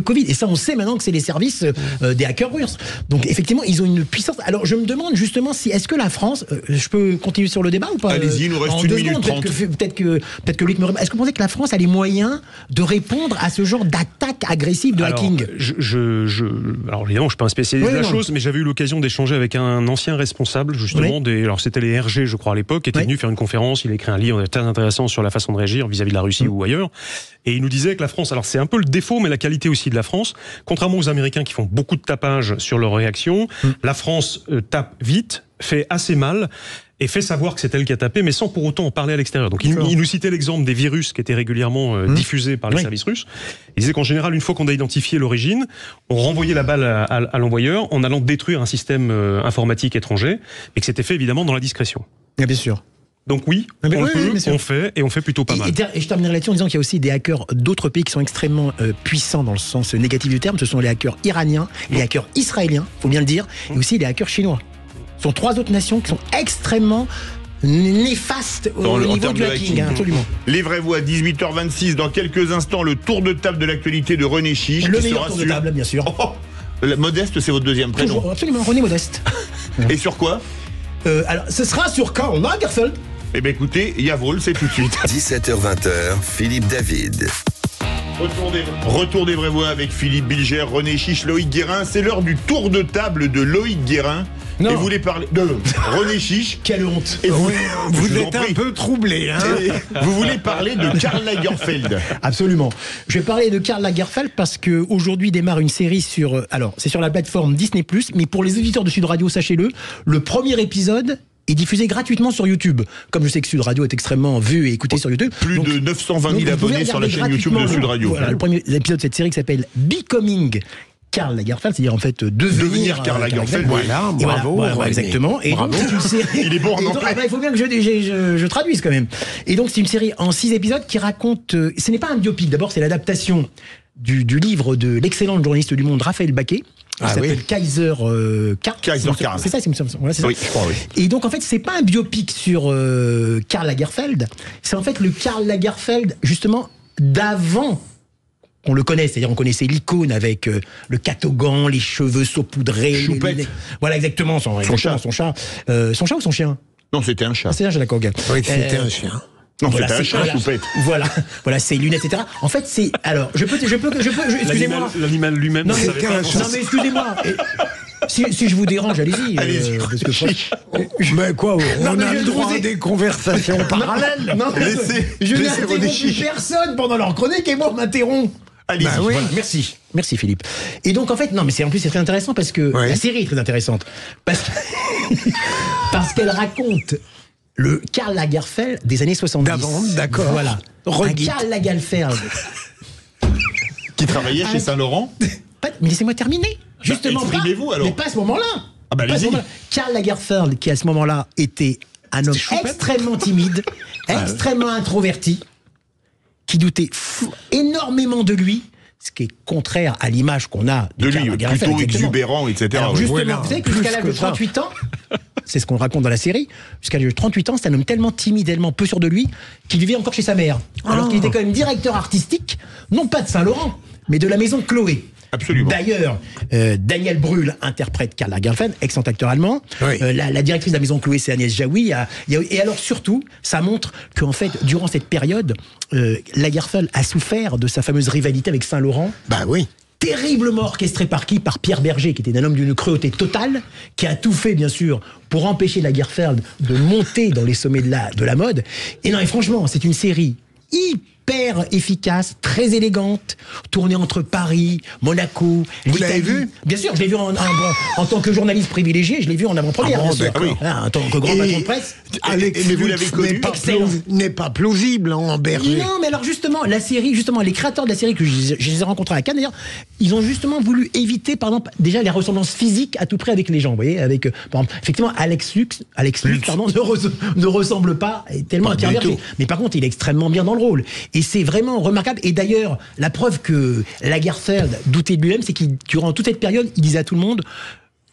Covid. Et ça, on sait maintenant que c'est les services des hackers russes. Donc, effectivement, ils ont une puissance. Alors, je me demande justement si, est-ce que la France, je peux continuer sur le débat ou pas? Allez-y, il nous reste 1 minute 30. Peut-être que Luc me répond. Est-ce que vous pensez que la France a les moyens de répondre à ce genre d'attaque agressive de hacking? Alors évidemment, je ne suis pas un spécialiste de la chose, mais j'avais eu l'occasion d'échanger avec un ancien responsable, justement, alors c'était les RG, je crois, à l'époque, qui était venu faire une conférence. Il a écrit un livre très intéressant sur la façon de réagir vis-à-vis de la Russie ou ailleurs. Et il nous disait que la France, alors c'est un peu le défaut, mais la qualité aussi de la France, contrairement aux Américains qui font beaucoup de tapage sur leurs réactions, la France tape vite, fait assez mal, et fait savoir que c'est elle qui a tapé, mais sans pour autant en parler à l'extérieur. Donc il nous citait l'exemple des virus qui étaient régulièrement diffusés par les services russes. Il disait qu'en général, une fois qu'on a identifié l'origine, on renvoyait la balle à l'envoyeur en allant détruire un système informatique étranger, et que c'était fait évidemment dans la discrétion. Bien sûr. Donc oui, on fait plutôt pas mal. Et je terminerai là-dessus en disant qu'il y a aussi des hackers d'autres pays qui sont extrêmement puissants dans le sens négatif du terme. Ce sont les hackers iraniens, les hackers israéliens, faut bien le dire, et aussi les hackers chinois. Ce sont 3 autres nations qui sont extrêmement néfastes au niveau du hacking, absolument. Les vraies voix, 18h26, dans quelques instants, le tour de table de l'actualité de René Chiche. Le meilleur tour de table, bien sûr. Modeste, c'est votre deuxième prénom. Toujours, absolument, René Modeste. Et sur quoi? Alors, ce sera sur Karl Lagerfeld. Eh bien écoutez, Yavol, c'est tout de suite. 17h-20h, Philippe David. Retour des vraies voix avec Philippe Bilger, René Chiche, Loïc Guérin. C'est l'heure du tour de table de Loïc Guérin. Non. Et vous voulez parler de René Chiche. Quelle honte. Et vous êtes un peu troublé, hein. Vous voulez parler de Karl Lagerfeld. Absolument. Je vais parler de Karl Lagerfeld parce que aujourd'hui démarre une série sur... Alors, c'est sur la plateforme Disney+, mais pour les auditeurs de Sud Radio, sachez-le, le premier épisode est diffusé gratuitement sur YouTube. Comme je sais que Sud Radio est extrêmement vu et écouté sur YouTube. Plus de 920 000 abonnés sur la chaîne YouTube de Sud Radio. Voilà, le premier épisode de cette série qui s'appelle Becoming Karl Lagerfeld, c'est-à-dire en fait devenir Karl Lagerfeld. Voilà, bravo. Voilà, exactement. Et bravo. donc, c'est une série... Il est bon en anglais. Il faut bien que je traduise quand même. Et donc c'est une série en 6 épisodes qui raconte... ce n'est pas un biopic, d'abord c'est l'adaptation du livre de l'excellent journaliste du Monde Raphaël Baquet. Ça s'appelle Kaiser Karl. C'est ça, voilà, c'est ça. Oui, je crois, oui. Et donc, en fait, c'est pas un biopic sur Karl Lagerfeld. C'est en fait le Karl Lagerfeld, justement, d'avant qu'on le connaisse. C'est-à-dire, on connaissait l'icône avec le catogan, les cheveux saupoudrés. Voilà, exactement. Son chat. Son chat ou son chien? Non, c'était un chat. C'est un chat, d'accord. Oui, c'était un chien. Non, voilà, c'était un chat, Choupette. Voilà, ses lunettes, etc. En fait, c'est... Alors, excusez-moi. L'animal lui-même, non, mais excusez-moi. Si je vous dérange, allez-y. Mais quoi, on a le droit à des conversations parallèles. Non, je n'interromps personne pendant leur chronique et moi, on m'interrompt. Allez-y. Oui. Voilà, merci Philippe. Et donc en fait, non, mais en plus c'est très intéressant parce que la série est très intéressante. Parce qu'elle raconte le Karl Lagerfeld des années 70. D'avant, d'accord. Voilà. Un Karl Lagerfeld. Qui travaillait chez Saint-Laurent. Mais laissez-moi terminer. Justement, exprimez-vous alors. Mais pas à ce moment-là. Ah bah allez-y. Karl Lagerfeld, qui à ce moment-là était un homme extrêmement timide, extrêmement introverti, qui doutait énormément de lui, ce qui est contraire à l'image qu'on a de lui, plutôt exubérant, etc. Alors justement, vous savez que jusqu'à l'âge de 38 ans, c'est ce qu'on raconte dans la série, jusqu'à l'âge de 38 ans, c'est un homme tellement timide, tellement peu sûr de lui, qu'il vivait encore chez sa mère. Alors qu'il était quand même directeur artistique, non pas de Saint-Laurent, mais de la maison Chloé. Absolument. D'ailleurs, Daniel Brühl interprète Karl Lagerfeld, excellent acteur allemand. Oui. La directrice de la maison Chloé, c'est Agnès Jaoui. Et alors surtout, ça montre qu'en fait, durant cette période, Lagerfeld a souffert de sa fameuse rivalité avec Saint-Laurent. Bah oui. terriblement orchestré par qui? Par Pierre Berger, qui était un homme d'une cruauté totale, qui a tout fait, bien sûr, pour empêcher Lagerfeld de monter dans les sommets de la mode. Et non, et franchement, c'est une série hyper efficace, très élégante, tournée entre Paris, Monaco, Vous l'avez vu? Bien sûr, je l'ai vu en tant que journaliste privilégié, je l'ai vu en avant-première, bien sûr. En tant que grand patron de presse. Mais vous l'avez connu? N'est pas plausible en Berger. Non, mais alors justement, la série, les créateurs de la série que je les ai rencontrés à Cannes, d'ailleurs, ils ont justement voulu éviter, par exemple, déjà les ressemblances physiques à tout près avec les gens. Vous voyez, avec, par exemple, effectivement, Alex Lutz, ne ressemble pas tellement à Pierre Berger. Mais par contre, il est extrêmement bien dans le rôle. Et c'est vraiment remarquable. Et d'ailleurs, la preuve que Lagerfeld doutait de lui-même, c'est qu'il, durant toute cette période, il disait à tout le monde,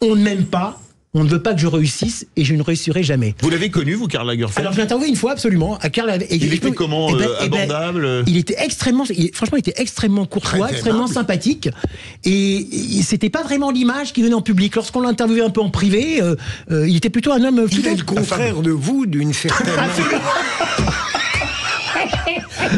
on ne m'aime pas, on ne veut pas que je réussisse et je ne réussirai jamais. Vous l'avez connu, vous, Karl Lagerfeld? Alors, je l'ai interviewé une fois, absolument. À Karl, il était comment? Abordable? Il était franchement, il était extrêmement courtois, extrêmement sympathique. Et c'était pas vraiment l'image qu'il donnait en public. Lorsqu'on l'a interviewé un peu en privé, il était plutôt un homme... Il est le contraire de vous, d'une certaine manière.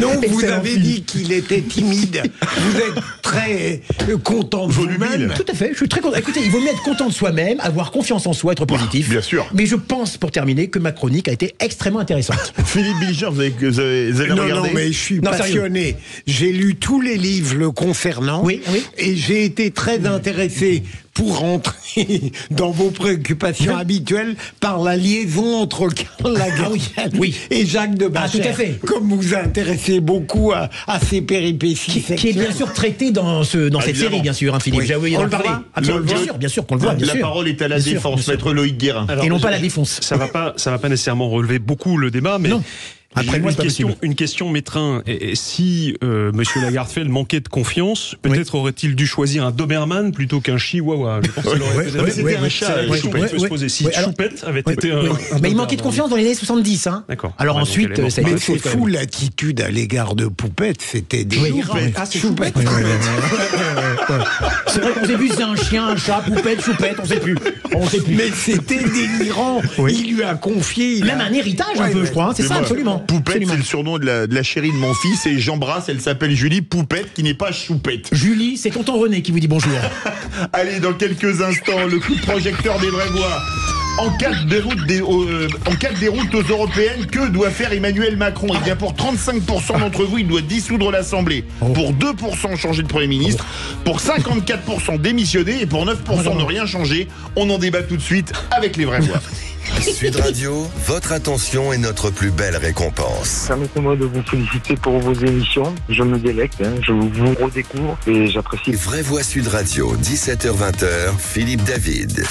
Non, vous avez dit qu'il était timide. Vous êtes très content de vous-même. Tout à fait, je suis très content. Écoutez, il vaut mieux être content de soi-même, avoir confiance en soi, être positif. Bien sûr. Mais je pense, pour terminer, que ma chronique a été extrêmement intéressante. Philippe Bilger, vous avez regardé? Non, mais je suis passionné. J'ai lu tous les livres le concernant. Oui. Et j'ai été très intéressé pour rentrer dans vos préoccupations habituelles par la liaison entre Karl Lagerfeld et Jacques de Bacher. Tout à fait. Comme vous vous intéressez beaucoup à ces péripéties qui est bien sûr traité dans cette série, bien sûr, hein, Philippe. J'ai oublié d'en parler. Bien sûr qu'on le voit. La parole est à la défense, maître Loïc Guérin. Et non pas la défense. Ça va pas nécessairement relever beaucoup le débat, mais... Non. Après moi, une question métrin. Et si Monsieur Lagerfeld manquait de confiance, peut-être aurait-il dû choisir un Doberman plutôt qu'un Chihuahua. Je pense que c'était un chat. C'est la question qu'on peut se poser. Si Choupette avait été un... Mais il manquait de confiance dans les années 70. Hein. D'accord. Alors ensuite... Mais c'est fou l'attitude à l'égard de Poupette. C'était délirant. Choupette. C'est vrai qu'on sait plus si c'est un chien, un chat, Poupette, Choupette, on sait plus. Mais c'était délirant. Il lui a confié... Même un héritage un peu, je crois. C'est ça, absolument. Poupette, c'est le surnom de la chérie de mon fils, et j'embrasse, elle s'appelle Julie Poupette, qui n'est pas Choupette. Julie, c'est tonton René qui vous dit bonjour. Allez, dans quelques instants, le coup de projecteur des vraies voix. En cas de déroute aux européennes, que doit faire Emmanuel Macron? Eh bien, pour 35% d'entre vous, il doit dissoudre l'Assemblée. Pour 2%, changer de Premier ministre. Pour 54%, démissionner. Et pour 9%, ne rien changer. On en débat tout de suite avec les vraies voix. Sud Radio, votre attention est notre plus belle récompense. Permettez-moi de vous féliciter pour vos émissions. Je me délecte, je vous redécouvre et j'apprécie. Vraie Voix Sud Radio, 17h-20h, Philippe David.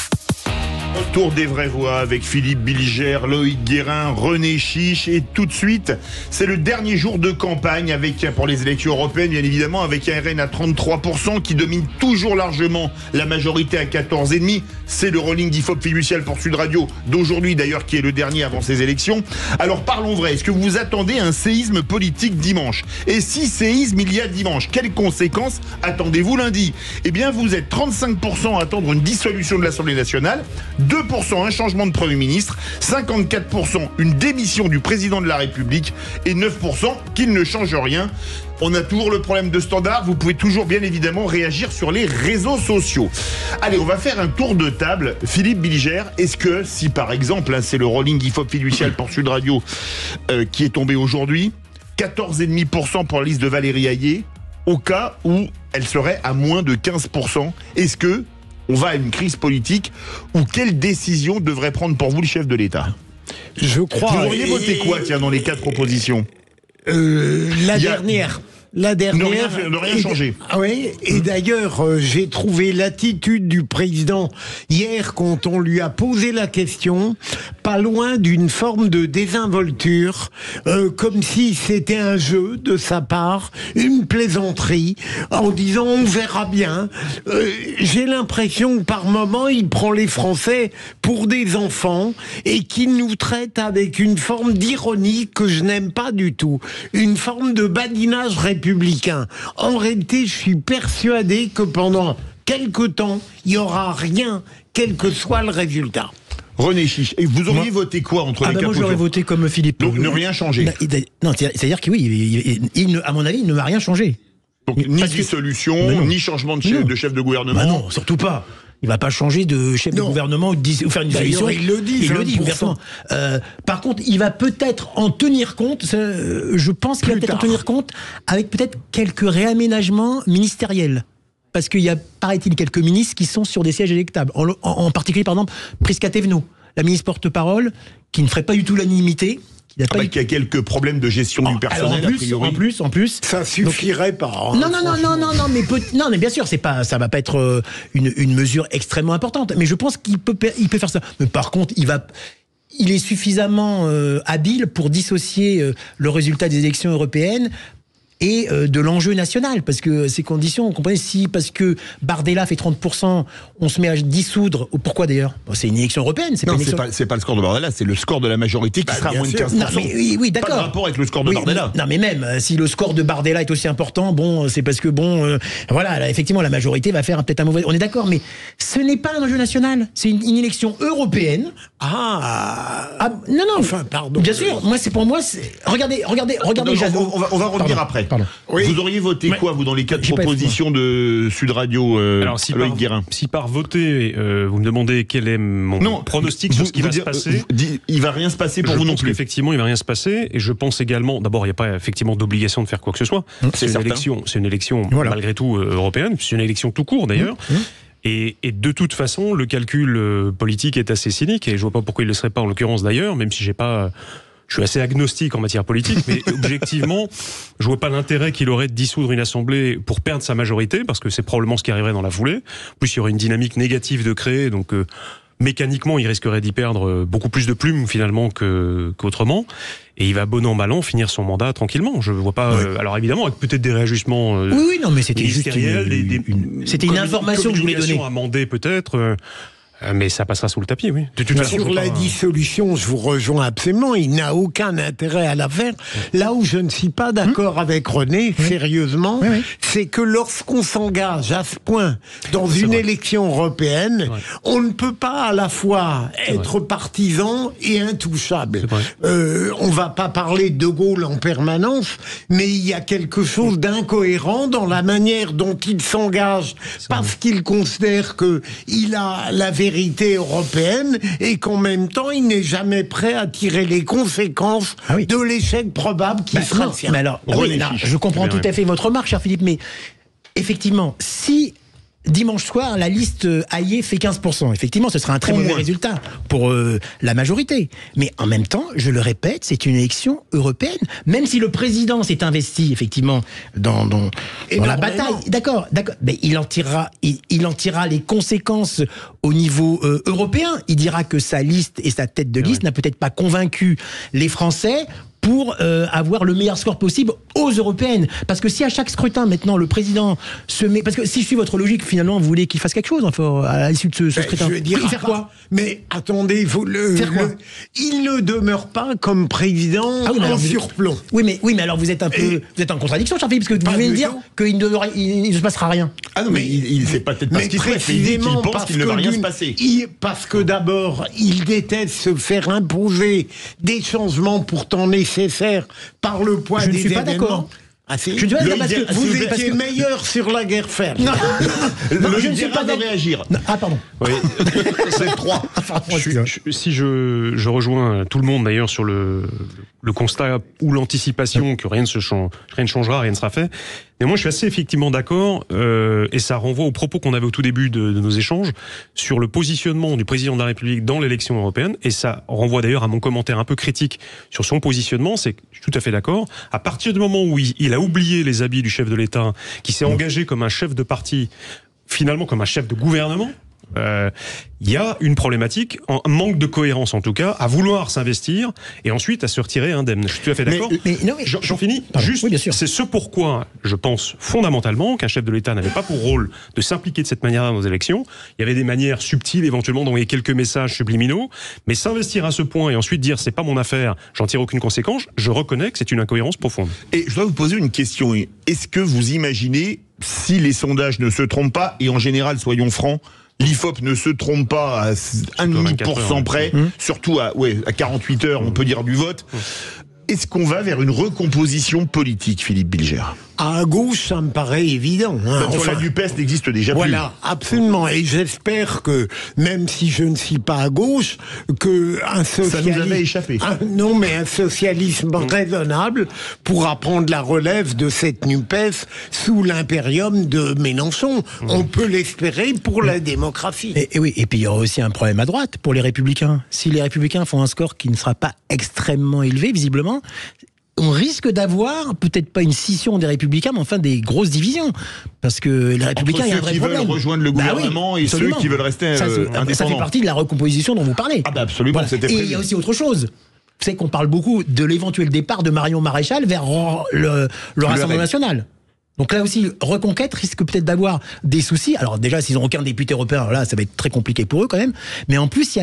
Tour des vraies voix avec Philippe Bilger, Loïc Guérin, René Chiche, et tout de suite, c'est le dernier jour de campagne pour les élections européennes, bien évidemment, avec un RN à 33% qui domine toujours largement la majorité à 14,5%. C'est le rolling d'IFOP fiducial pour Sud Radio d'aujourd'hui d'ailleurs, qui est le dernier avant ces élections. Alors parlons vrai, est-ce que vous attendez un séisme politique dimanche? Et si séisme il y a dimanche, quelles conséquences attendez-vous lundi? Eh bien, vous êtes 35% à attendre une dissolution de l'Assemblée nationale, 2% un changement de Premier ministre, 54% une démission du président de la République et 9% qu'il ne change rien. On a toujours le problème de standard, vous pouvez toujours bien évidemment réagir sur les réseaux sociaux. Allez, on va faire un tour de table. Philippe Bilger, est-ce que si par exemple, c'est le rolling IFOP fiducial pour Sud Radio qui est tombé aujourd'hui, 14,5% pour la liste de Valérie Hayé, au cas où elle serait à moins de 15%, est-ce que on va à une crise politique, ou quelle décision devrait prendre pour vous le chef de l'État? Je crois... Vous auriez voté quoi, tiens, dans les 4 propositions? La dernière. Ne rien changer. Oui, et d'ailleurs, j'ai trouvé l'attitude du président hier, quand on lui a posé la question, pas loin d'une forme de désinvolture, comme si c'était un jeu de sa part, une plaisanterie, en disant on verra bien. J'ai l'impression que par moment, il prend les Français pour des enfants et qu'il nous traite avec une forme d'ironie que je n'aime pas du tout. Une forme de badinage républicain. En réalité, je suis persuadé que pendant quelque temps, il n'y aura rien, quel que soit le résultat. René Chiche, et vous auriez voté quoi entre les 4 Moi, j'aurais voté comme Philippe. Donc, ne rien changer. Non, c'est-à-dire que oui, à mon avis, il ne va rien changer. Donc ni dissolution, ni changement de chef de gouvernement. Non, surtout pas. Il va pas changer de chef de gouvernement ou faire une dissolution. Il le dit ouvertement. Par contre, il va peut-être en tenir compte. Je pense qu'il va peut-être en tenir compte avec peut-être quelques réaménagements ministériels. Parce qu'il y a, paraît-il, quelques ministres qui sont sur des sièges électables. En particulier, par exemple, Prisca Thévenot, la ministre porte-parole, qui ne ferait pas du tout l'unanimité. Qui a quelques problèmes de gestion du personnel. En plus, ça suffirait pas. Non, mais bien sûr, ça va pas être une mesure extrêmement importante. Mais je pense qu'il peut faire ça. Mais par contre, il est suffisamment habile pour dissocier le résultat des élections européennes et de l'enjeu national, parce que ces conditions, vous comprenez, si parce que Bardella fait 30%, on se met à dissoudre, pourquoi d'ailleurs ? C'est une élection européenne, c'est pas le score de Bardella, c'est le score de la majorité qui sera à moins de 15%. Non, mais, oui, d'accord. Pas de rapport avec le score de Bardella. Non, mais même, si le score de Bardella est aussi important, c'est parce que voilà, là, effectivement, la majorité va faire peut-être un mauvais... On est d'accord, mais ce n'est pas un enjeu national, c'est une élection européenne. Non, enfin, pardon. Bien sûr, pour moi, regardez, Jadot. On va revenir après. Pardon. Oui. Vous auriez voté quoi, vous, dans les 4 propositions de Sud Radio, Loïc Guérin ? Si par voter, vous me demandez quel est mon pronostic sur ce qui va se passer. Il va rien se passer pour vous non plus. Effectivement, il va rien se passer. Et je pense également, d'abord, il n'y a pas effectivement d'obligation de faire quoi que ce soit. C'est une élection malgré tout européenne. C'est une élection tout court d'ailleurs. Et de toute façon, le calcul politique est assez cynique. Et je ne vois pas pourquoi il ne le serait pas en l'occurrence d'ailleurs, même si je suis assez agnostique en matière politique, mais objectivement, je vois pas l'intérêt qu'il aurait de dissoudre une assemblée pour perdre sa majorité, parce que c'est probablement ce qui arriverait dans la foulée. En plus, il y aurait une dynamique négative de créer, donc mécaniquement, il risquerait d'y perdre beaucoup plus de plumes finalement qu'autrement. Et il va bon an mal an finir son mandat tranquillement. Je vois pas. Alors évidemment, avec peut-être des réajustements. Oui, non, mais c'était juste c'était une information que je voulais donner. Amendée peut-être. Mais ça passera sous le tapis, oui. De toute façon, sur la dissolution, je vous rejoins absolument. Il n'a aucun intérêt à la faire. Là où je ne suis pas d'accord avec René, sérieusement, c'est que lorsqu'on s'engage à ce point dans une élection européenne, on ne peut pas à la fois être partisan et intouchable. On va pas parler de Gaulle en permanence, mais il y a quelque chose d'incohérent dans la manière dont il s'engage parce qu'il considère que il a la vérité européenne et qu'en même temps il n'est jamais prêt à tirer les conséquences de l'échec probable qui sera sien. Mais alors, je comprends tout à fait votre remarque, cher Philippe, mais effectivement, si dimanche soir, la liste Hayet fait 15%. Effectivement, ce sera un très mauvais résultat pour la majorité. Mais en même temps, je le répète, c'est une élection européenne. Même si le président s'est investi, effectivement, dans la bataille. D'accord. Mais il en tirera les conséquences au niveau européen. Il dira que sa liste et sa tête de liste n'a peut-être pas convaincu les Français pour avoir le meilleur score possible aux européennes. Parce que si à chaque scrutin, maintenant, le président se met... Parce que si je suis votre logique, finalement, vous voulez qu'il fasse quelque chose à l'issue de ce scrutin. Je veux dire, faire quoi ? Mais attendez, il ne demeure pas comme président en surplomb. Oui, mais alors vous êtes vous êtes en contradiction, cher Philippe, parce que vous venez de dire qu'il ne se passera rien. Ah non, mais il ne sait peut-être pas ce qu'il souhaite, mais il pense qu'il ne va rien se passer. Parce que d'abord, il déteste se faire imposer des changements pourtant nécessaires par le poids des événements. Je ne suis pas d'accord. Je ne suis pas d'accord parce que vous étiez meilleur sur la guerre ferme. Non, je ne suis pas de réagir. Pardon. Oui, c'est 3. Si je rejoins tout le monde d'ailleurs sur le constat ou l'anticipation que rien ne changera, rien ne sera fait. Mais moi, je suis assez effectivement d'accord, et ça renvoie aux propos qu'on avait au tout début de nos échanges sur le positionnement du président de la République dans l'élection européenne, et ça renvoie d'ailleurs à mon commentaire un peu critique sur son positionnement, c'est que je suis tout à fait d'accord. À partir du moment où il a oublié les habits du chef de l'État, qui s'est engagé comme un chef de parti, finalement comme un chef de gouvernement, il y a une problématique, un manque de cohérence en tout cas, à vouloir s'investir et ensuite à se retirer indemne. Je suis tout à fait d'accord. J'en finis. Juste, oui, c'est ce pourquoi je pense fondamentalement qu'un chef de l'État n'avait pas pour rôle de s'impliquer de cette manière-là dans les élections. Il y avait des manières subtiles éventuellement d'envoyer quelques messages subliminaux, mais s'investir à ce point et ensuite dire c'est pas mon affaire, j'en tire aucune conséquence, je reconnais que c'est une incohérence profonde. Et je dois vous poser une question. Est-ce que vous imaginez, si les sondages ne se trompent pas, et en général, soyons francs, l'IFOP ne se trompe pas à 1,5% près, surtout à 48 heures, on peut dire, du vote. Est-ce qu'on va vers une recomposition politique, Philippe Bilger ? À gauche, ça me paraît évident. La NUPES n'existe déjà plus. Voilà, absolument. Et j'espère que, même si je ne suis pas à gauche, que un socialisme... Ça nous avait échappé. Non, mais un socialisme raisonnable pourra prendre la relève de cette NUPES sous l'impérium de Mélenchon. On peut l'espérer pour la démocratie. Et oui, et puis il y aura aussi un problème à droite pour les Républicains. Si les Républicains font un score qui ne sera pas extrêmement élevé, visiblement, on risque d'avoir, peut-être pas une scission des Républicains, mais enfin des grosses divisions. Parce que les Républicains, il y a un vrai problème. Ceux qui veulent rejoindre le gouvernement et absolument. ceux qui veulent rester indépendants. Ça fait partie de la recomposition dont vous parlez. Ah bah absolument, c'était prévu. Et il y a aussi autre chose. Vous savez qu'on parle beaucoup de l'éventuel départ de Marion Maréchal vers le Rassemblement national. Donc là aussi, Reconquête risque peut-être d'avoir des soucis. Alors déjà, s'ils n'ont aucun député européen, alors là, ça va être très compliqué pour eux quand même. Mais en plus,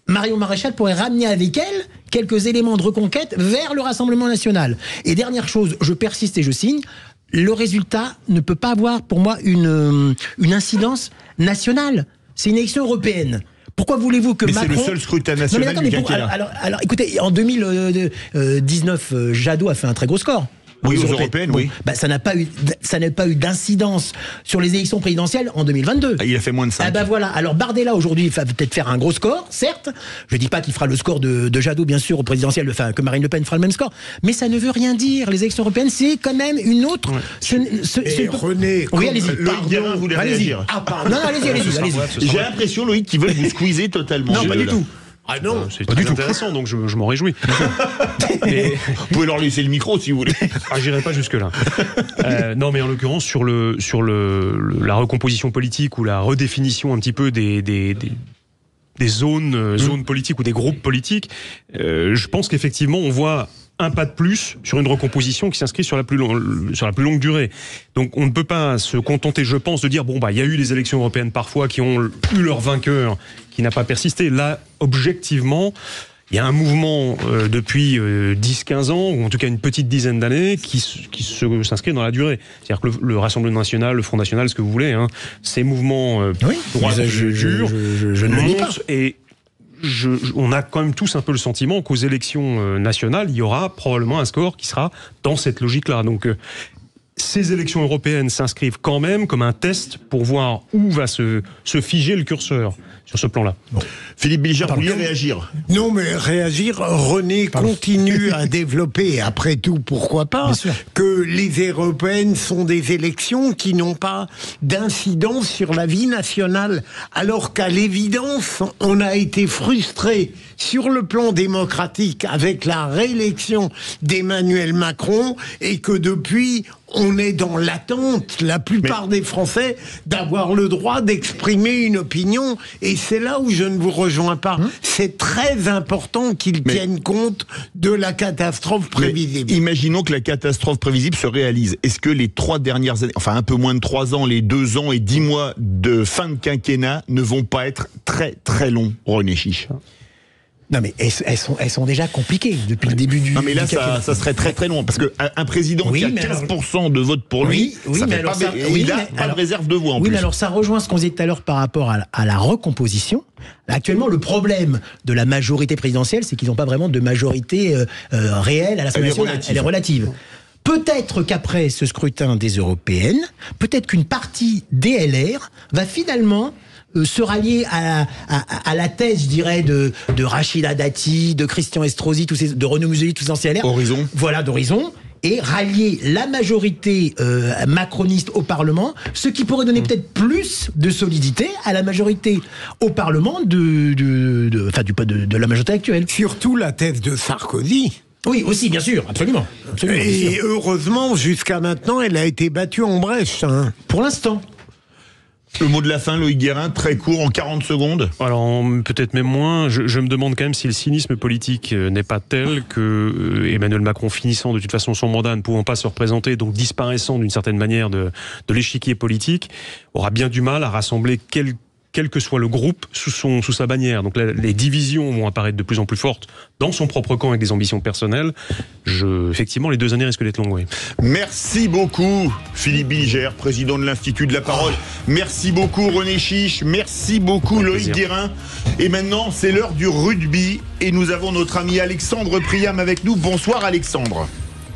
Marion Maréchal pourrait ramener avec elle quelques éléments de Reconquête vers le Rassemblement national. Et dernière chose, je persiste et je signe, le résultat ne peut pas avoir, pour moi, une incidence nationale. C'est une élection européenne. Pourquoi voulez-vous que Macron... Mais c'est le seul scrutin national du quinquennat. Alors, écoutez, en 2019, Jadot a fait un très gros score. Oui, aux européennes, oui. Ça n'a pas eu d'incidence sur les élections présidentielles en 2022. Il a fait moins de 5. Ah bah voilà. Alors Bardella aujourd'hui va peut-être faire un gros score, certes. Je dis pas qu'il fera le score de Jadot, bien sûr, au présidentiel, enfin que Marine Le Pen fera le même score. Mais ça ne veut rien dire. Les élections européennes, c'est quand même une autre. René, oui, allez-y. Loïc Guérin voulait réagir. Ah pardon. Non, allez-y. J'ai l'impression, Loïc, qu'ils veulent vous squeezer totalement. Non, pas du tout. Ah non, c'est pas du tout intéressant, donc je m'en réjouis. Mais... Vous pouvez leur laisser le micro si vous voulez. Ah, j'irai pas jusque là. Non, mais en l'occurrence sur la recomposition politique ou la redéfinition un petit peu des zones politiques ou des groupes politiques, je pense qu'effectivement on voit un pas de plus sur une recomposition qui s'inscrit sur la plus longue durée. Donc on ne peut pas se contenter, je pense, de dire il y a eu les élections européennes parfois qui ont eu leur vainqueur, qui n'a pas persisté. Là, objectivement, il y a un mouvement depuis 10-15 ans, ou en tout cas une petite dizaine d'années, qui s'inscrit dans la durée. C'est-à-dire que le Rassemblement national, le Front national, ce que vous voulez, ces mouvements droits je ne le nie pas. Et on a quand même tous un peu le sentiment qu'aux élections nationales, il y aura probablement un score qui sera dans cette logique-là. Donc, ces élections européennes s'inscrivent quand même comme un test pour voir où va se figer le curseur sur ce plan-là. Bon. Philippe Bilger, vous vouliez réagir? Non, mais réagir, René continue à développer, après tout, pourquoi pas, que les européennes sont des élections qui n'ont pas d'incidence sur la vie nationale, alors qu'à l'évidence, on a été frustré sur le plan démocratique avec la réélection d'Emmanuel Macron et que depuis, on est dans l'attente, la plupart des Français, d'avoir le droit d'exprimer une opinion. Et c'est là où je ne vous rejoins pas. C'est très important qu'ils tiennent compte de la catastrophe prévisible. Imaginons que la catastrophe prévisible se réalise. Est-ce que les 3 dernières années, enfin un peu moins de 3 ans, les 2 ans et 10 mois de fin de quinquennat ne vont pas être très très longs, René Chiche? Non mais elles sont déjà compliquées depuis le début du... Non mais là ça serait très très long, parce qu'un président qui a 15% de vote pour lui, il a pas de réserve de voix en plus. Oui, mais alors ça rejoint ce qu'on disait tout à l'heure par rapport à la recomposition. Actuellement, le problème de la majorité présidentielle, c'est qu'ils n'ont pas vraiment de majorité réelle à l'Assemblée nationale. Elle est relative. Peut-être qu'après ce scrutin des européennes, peut-être qu'une partie des LR va finalement se rallier à la thèse, je dirais, de Rachida Dati, de Christian Estrosi, de Renaud Museli, tous ces anciens LR. Horizon. Voilà, d'Horizon. Et rallier la majorité macroniste au Parlement, ce qui pourrait donner peut-être plus de solidité à la majorité au Parlement de la majorité actuelle. Surtout la thèse de Sarkozy. Oui, aussi, bien sûr, absolument. Et heureusement, jusqu'à maintenant, elle a été battue en brèche. Pour l'instant. Le mot de la fin, Loïc Guérin, très court, en 40 secondes. Alors, peut-être même moins. Je me demande quand même si le cynisme politique n'est pas tel que Emmanuel Macron, finissant de toute façon son mandat, ne pouvant pas se représenter, donc disparaissant d'une certaine manière de l'échiquier politique, aura bien du mal à rassembler quel que soit le groupe sous sa bannière. Donc là, les divisions vont apparaître de plus en plus fortes dans son propre camp avec des ambitions personnelles. Effectivement, les 2 années risquent d'être longues. Oui. Merci beaucoup, Philippe Bilger, président de l'Institut de la Parole. Merci beaucoup, René Chiche. Merci beaucoup, Loïc Guérin. Et maintenant, c'est l'heure du rugby. Et nous avons notre ami Alexandre Priam avec nous. Bonsoir, Alexandre.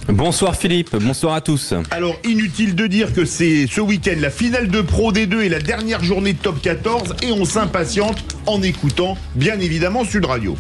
Bonsoir Philippe, bonsoir à tous. Alors, inutile de dire que c'est ce week-end la finale de Pro D2 et la dernière journée de Top 14 et on s'impatiente en écoutant, bien évidemment, Sud Radio.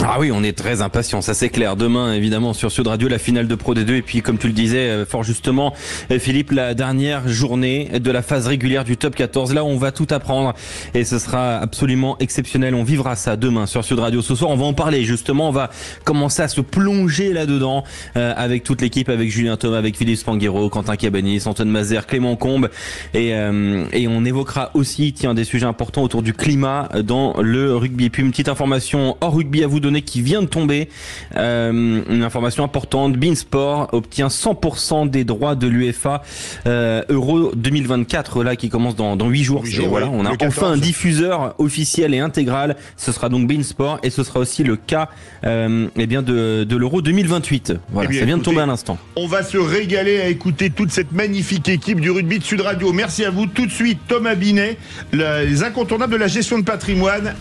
Ah oui, on est très impatients, ça c'est clair. Demain, évidemment, sur Sud Radio, la finale de Pro D2. Et puis, comme tu le disais fort justement, Philippe, la dernière journée de la phase régulière du Top 14. Là, on va tout apprendre et ce sera absolument exceptionnel. On vivra ça demain sur Sud Radio. Ce soir, on va en parler justement. On va commencer à se plonger là-dedans avec toute l'équipe, avec Julien Thomas, avec Philippe Spanghero, Quentin Cabanis, Antoine Mazer, Clément Combe. Et on évoquera aussi, des sujets importants autour du climat dans le rugby. Et puis, une petite information hors rugby à vous donner qui vient de tomber, une information importante. Beansport obtient 100% des droits de l'UEFA Euro 2024 là qui commence dans 8 jours. Voilà, on a enfin un diffuseur officiel et intégral. Ce sera donc Beansport et ce sera aussi le cas de l'Euro 2028. Voilà, ça vient de tomber à l'instant. On va se régaler à écouter toute cette magnifique équipe du rugby de Sud Radio. Merci à vous. Tout de suite, Thomas Binet, les incontournables de la gestion de patrimoine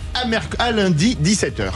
à lundi 17h.